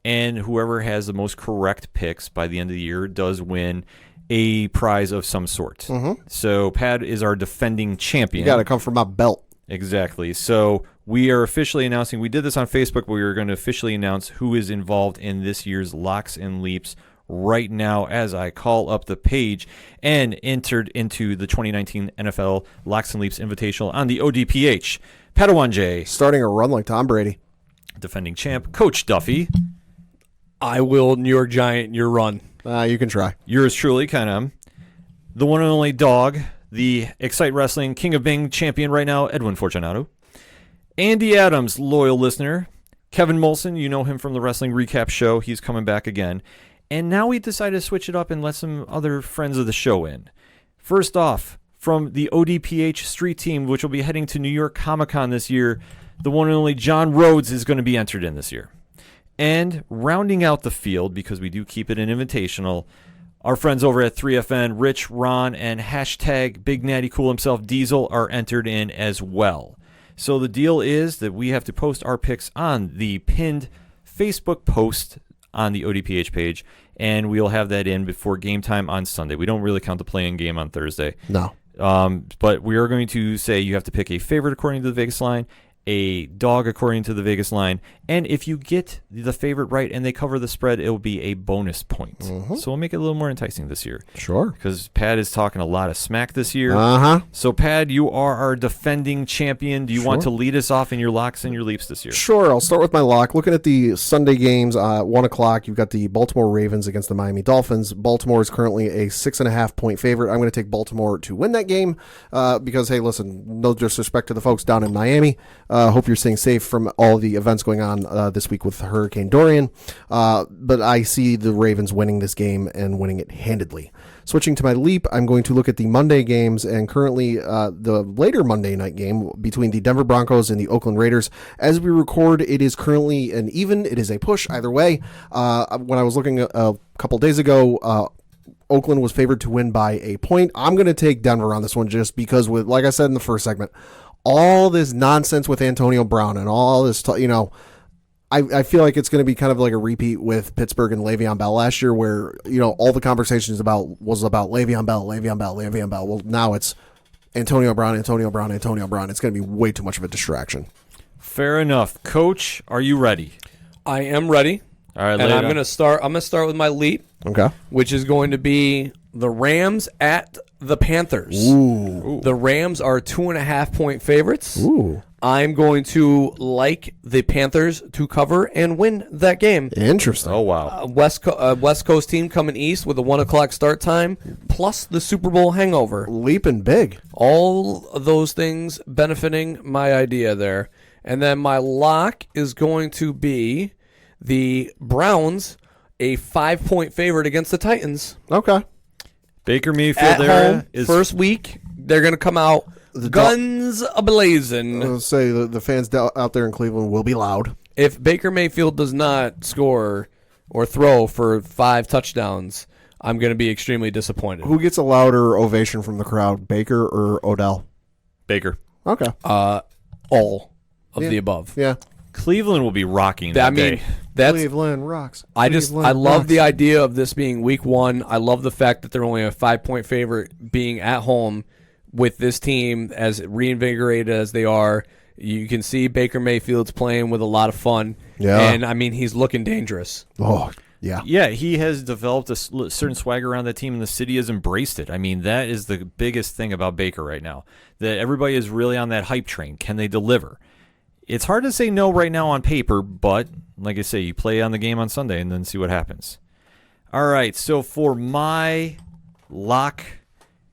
And whoever has the most correct picks by the end of the year does win a prize of some sort. So Pat is our defending champion. You got to come from my belt. Exactly. So we are officially announcing, we did this on Facebook, but we are going to officially announce who is involved in this year's Locks and Leaps right now as I call up the page, and entered into the 2019 NFL Locks and Leaps Invitational on the ODPH. Padawan J. Starting a run like Tom Brady. Defending champ, Coach Duffy. I will New York Giant your run. You can try. Yours truly, Kanem. The one and only dog, the Excite Wrestling King of Bing champion right now, Edwin Fortunato. Andy Adams, loyal listener. Kevin Molson, you know him from the Wrestling Recap Show. He's coming back again. And now we decided to switch it up and let some other friends of the show in. First off, from the ODPH Street Team, which will be heading to New York Comic-Con this year, the one and only John Rhodes is going to be entered in this year. And rounding out the field, because we do keep it an invitational, our friends over at 3FN, Rich, Ron, and hashtag Big Natty Cool himself, Diesel, are entered in as well. So the deal is that we have to post our picks on the pinned Facebook post on the ODPH page, and we'll have that in before game time on Sunday. We don't really count the play-in game on Thursday. No. But we are going to say you have to pick a favorite according to the Vegas line, a dog according to the Vegas line, and if you get the favorite right and they cover the spread, it will be a bonus point. So we'll make it a little more enticing this year. Sure. Because Pat is talking a lot of smack this year. So Pat, you are our defending champion. Do you want to lead us off in your locks and your leaps this year? Sure. I'll start with my lock. Looking at the Sunday games, 1 o'clock, you've got the Baltimore Ravens against the Miami Dolphins. Baltimore is currently a 6.5-point favorite. I'm going to take Baltimore to win that game because, hey, listen, no disrespect to the folks down in Miami. Hope you're staying safe from all the events going on this week with Hurricane Dorian. But I see the Ravens winning this game and winning it handedly. Switching to my leap, I'm going to look at the Monday games, and currently the later Monday night game between the Denver Broncos and the Oakland Raiders. As we record, it is currently an even. It is a push either way. When I was looking a couple days ago, Oakland was favored to win by a point. I'm going to take Denver on this one just because, with, like I said in the first segment, all this nonsense with Antonio Brown and all this, I feel like it's going to be kind of like a repeat with Pittsburgh and Le'Veon Bell last year, where all the conversations was about Le'Veon Bell. Well, now it's Antonio Brown. It's going to be way too much of a distraction. Fair enough, Coach. Are you ready? I am ready. All right, and I'm going to start with my leap. Okay. Which is going to be the Rams at the Panthers. Ooh. The Rams are 2.5-point favorites. Ooh. I'm going to like the Panthers to cover and win that game. Interesting. Oh, wow. West Coast team coming east with a 1 o'clock start time, plus the Super Bowl hangover. Leaping big. All of those things benefiting my idea there. And then my lock is going to be the Browns, a 5-point favorite against the Titans. Okay. Baker Mayfield at there home, is first week. They're going to come out guns a-blazing. I'll say the fans out there in Cleveland will be loud. If Baker Mayfield does not score or throw for 5 touchdowns, I'm going to be extremely disappointed. Who gets a louder ovation from the crowd, Baker or Odell? Baker. Okay. All of the above. Yeah. Cleveland will be rocking that day. That's Cleveland rocks. I Cleveland love rocks. the idea of this being week 1. I love the fact that they're only a 5-point favorite being at home with this team as reinvigorated as they are. You can see Baker Mayfield's playing with a lot of fun. Yeah. And, I mean, he's looking dangerous. Oh, yeah. Yeah, he has developed a certain swagger around that team, and the city has embraced it. I mean, that is the biggest thing about Baker right now, that everybody is really on that hype train. Can they deliver? It's hard to say no right now on paper, but like I say, you play on the game on Sunday and then see what happens. All right, so for my lock,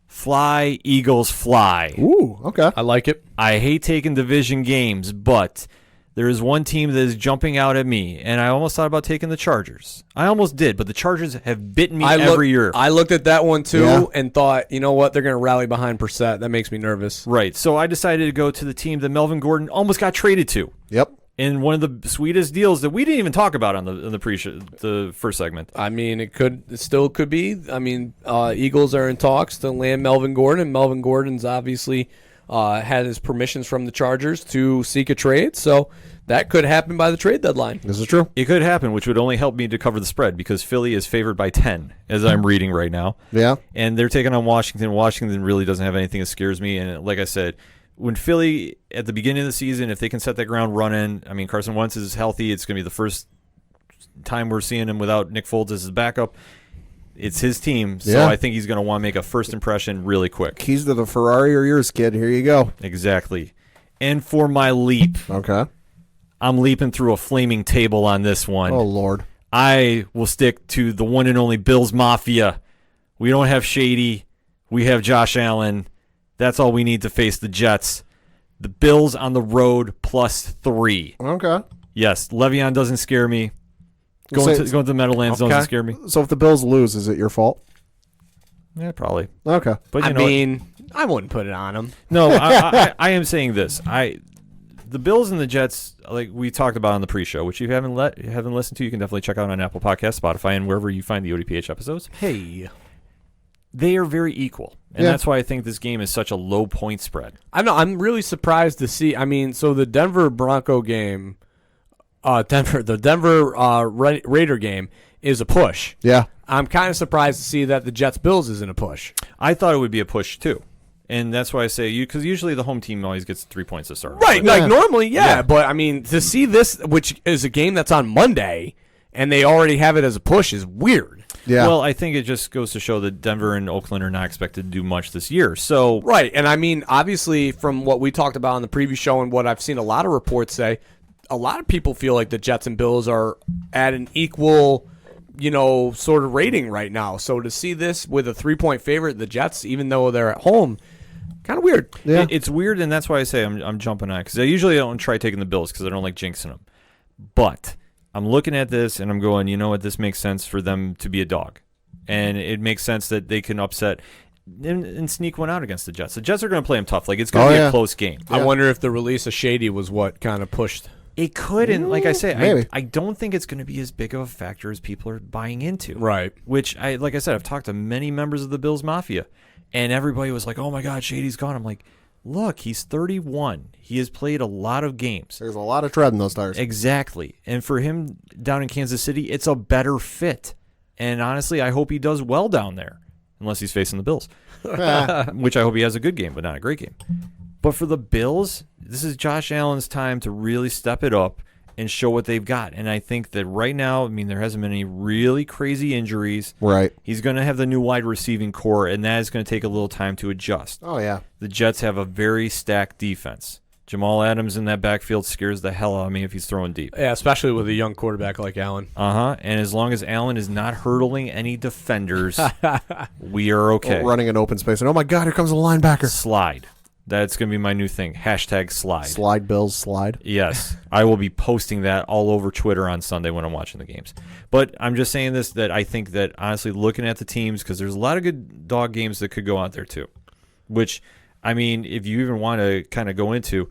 fly, Eagles fly. Ooh, okay. I like it. I hate taking division games, but there is one team that is jumping out at me, and I almost thought about taking the Chargers. I almost did, but the Chargers have bitten me every year. I looked at that one, too, and thought, you know what, they're going to rally behind Brissett. That makes me nervous. Right, so I decided to go to the team that Melvin Gordon almost got traded to. Yep. In one of the sweetest deals that we didn't even talk about on the first segment. I mean, it still could be. I mean, Eagles are in talks to land Melvin Gordon, and Melvin Gordon's obviously had his permissions from the Chargers to seek a trade, so that could happen by the trade deadline. This is true. It could happen, which would only help me to cover the spread because Philly is favored by 10, as I'm reading right now. Yeah. And they're taking on Washington. Washington really doesn't have anything that scares me, and like I said, when Philly, at the beginning of the season, if they can set that ground running, I mean, Carson Wentz is healthy. It's going to be the first time we're seeing him without Nick Foles as his backup. It's his team, so I think he's going to want to make a first impression really quick. Keys to the Ferrari are yours, kid. Here you go. Exactly. And for my leap, Okay. I'm leaping through a flaming table on this one. Oh, Lord. I will stick to the one and only Bills Mafia. We don't have Shady. We have Josh Allen. That's all we need to face the Jets. The Bills on the road +3. Okay. Yes, Le'Veon doesn't scare me. Going to the Meadowlands doesn't scare me. So if the Bills lose, is it your fault? Yeah, probably. Okay. But I mean, I wouldn't put it on them. No, I am saying this. The Bills and the Jets, like we talked about on the pre-show, which you haven't listened to, you can definitely check out on Apple Podcasts, Spotify, and wherever you find the ODPH episodes. Hey. They are very equal, and that's why I think this game is such a low point spread. I know. I'm really surprised to see. I mean, so the Denver Bronco game, the Denver Raider game is a push. Yeah. I'm kind of surprised to see that the Jets-Bills isn't a push. I thought it would be a push too, and that's why I say because usually the home team always gets 3 points to start. Right, But, like normally, yeah. But I mean, to see this, which is a game that's on Monday, and they already have it as a push, is weird. Yeah. Well, I think it just goes to show that Denver and Oakland are not expected to do much this year. So right, and I mean, obviously, from what we talked about on the previous show and what I've seen a lot of reports say, a lot of people feel like the Jets and Bills are at an equal, sort of rating right now. So to see this with a 3-point favorite, the Jets, even though they're at home, kind of weird. Yeah. It's weird, and that's why I say I'm jumping on it because I usually don't try taking the Bills because I don't like jinxing them. But I'm looking at this and I'm going, you know what? This makes sense for them to be a dog, and it makes sense that they can upset and sneak one out against the Jets. The Jets are going to play them tough. Like it's going to be a close game. I wonder if the release of Shady was what kind of pushed. It could, and like I say, maybe. I don't think it's going to be as big of a factor as people are buying into. Right. Which like I said, I've talked to many members of the Bills Mafia, and everybody was like, "Oh my God, Shady's gone." I'm like, look, he's 31. He has played a lot of games. There's a lot of tread in those tires. Exactly. And for him down in Kansas City, it's a better fit. And honestly, I hope he does well down there, unless he's facing the Bills, which I hope he has a good game, but not a great game. But for the Bills, this is Josh Allen's time to really step it up and show what they've got. And I think that right now, I mean, there hasn't been any really crazy injuries. Right. He's going to have the new wide receiving core, and that is going to take a little time to adjust. Oh, yeah. The Jets have a very stacked defense. Jamal Adams in that backfield scares the hell out of me if he's throwing deep. Yeah, especially with a young quarterback like Allen. And as long as Allen is not hurtling any defenders, we are okay. Running an open space. And oh, my God, here comes a linebacker. Slide. That's going to be my new thing. #slide. Slide, Bills, slide. Yes. I will be posting that all over Twitter on Sunday when I'm watching the games. But I'm just saying this, that I think that, honestly, looking at the teams, because there's a lot of good dog games that could go out there, too. Which, I mean, if you even want to kind of go into,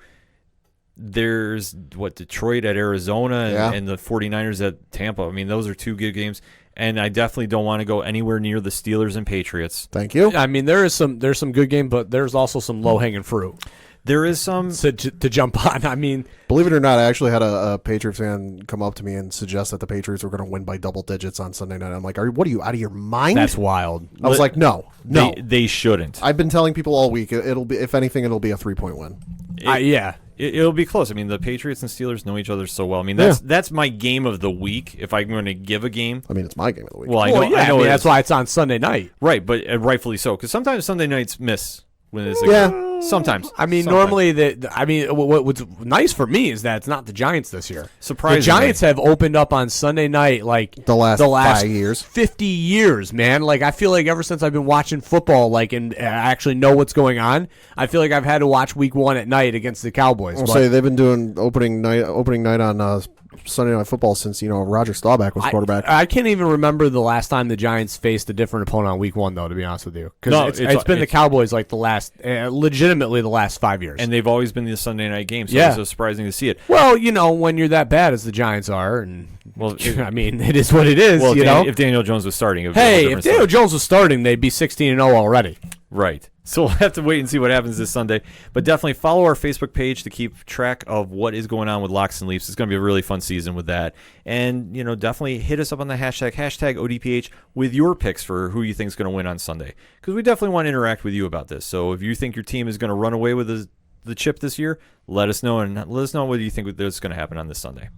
there's, Detroit at Arizona and the 49ers at Tampa. I mean, those are two good games. And I definitely don't want to go anywhere near the Steelers and Patriots. Thank you. I mean, there's some good game, but there's also some low-hanging fruit. There is some to jump on. I mean, believe it or not, I actually had a Patriots fan come up to me and suggest that the Patriots were going to win by double digits on Sunday night. I'm like, what are you, out of your mind? That's wild. I was like, no. They shouldn't. I've been telling people all week, it'll be, if anything, it'll be a 3-point win. Yeah. It'll be close. I mean, the Patriots and Steelers know each other so well. I mean, that's my game of the week. If I'm going to give a game, I mean, it's my game of the week. Well, I know that's why it's on Sunday night, right? But rightfully so, because sometimes Sunday nights miss when it's sometimes. I mean, normally what's nice for me is that it's not the Giants this year. Surprisingly, the Giants have opened up on Sunday night like the last 5 years, 50 years, man. Like I feel like ever since I've been watching football, like and I actually know what's going on, I feel like I've had to watch Week 1 at night against the Cowboys. I'll say they've been doing opening night on Sunday Night Football since Roger Staubach was quarterback. I can't even remember the last time the Giants faced a different opponent on Week 1, though. To be honest with you, because it's been the Cowboys like the last, legitimately the last 5 years, and they've always been the Sunday night game. So it's so surprising to see it. Well, when you're that bad as the Giants are, and I mean, it is what it is. Well, if Daniel Jones was starting, if Daniel Jones was starting, they'd be 16-0 already. Right. So we'll have to wait and see what happens this Sunday. But definitely follow our Facebook page to keep track of what is going on with Locks and Leafs. It's going to be a really fun season with that. And, definitely hit us up on the hashtag ODPH with your picks for who you think is going to win on Sunday. Because we definitely want to interact with you about this. So if you think your team is going to run away with the chip this year, let us know. And let us know what you think is going to happen on this Sunday.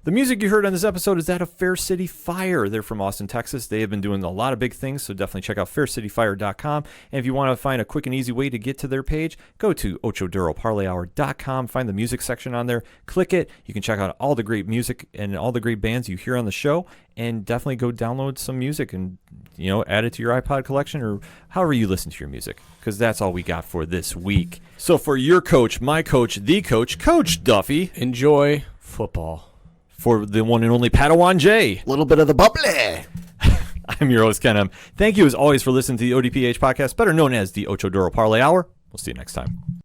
The music you heard on this episode is that of Fair City Fire. They're from Austin, Texas. They have been doing a lot of big things, so definitely check out faircityfire.com. And if you want to find a quick and easy way to get to their page, go to ochoduroparlayhour.com. Find the music section on there. Click it. You can check out all the great music and all the great bands you hear on the show. And definitely go download some music and, add it to your iPod collection or however you listen to your music. Because that's all we got for this week. So for your coach, my coach, the coach, Coach Duffy. Enjoy football. For the one and only Padawan J. A little bit of the bubbly. I'm your host, Ken M. Thank you, as always, for listening to the ODPH podcast, better known as the Ocho Duro Parlay Hour. We'll see you next time.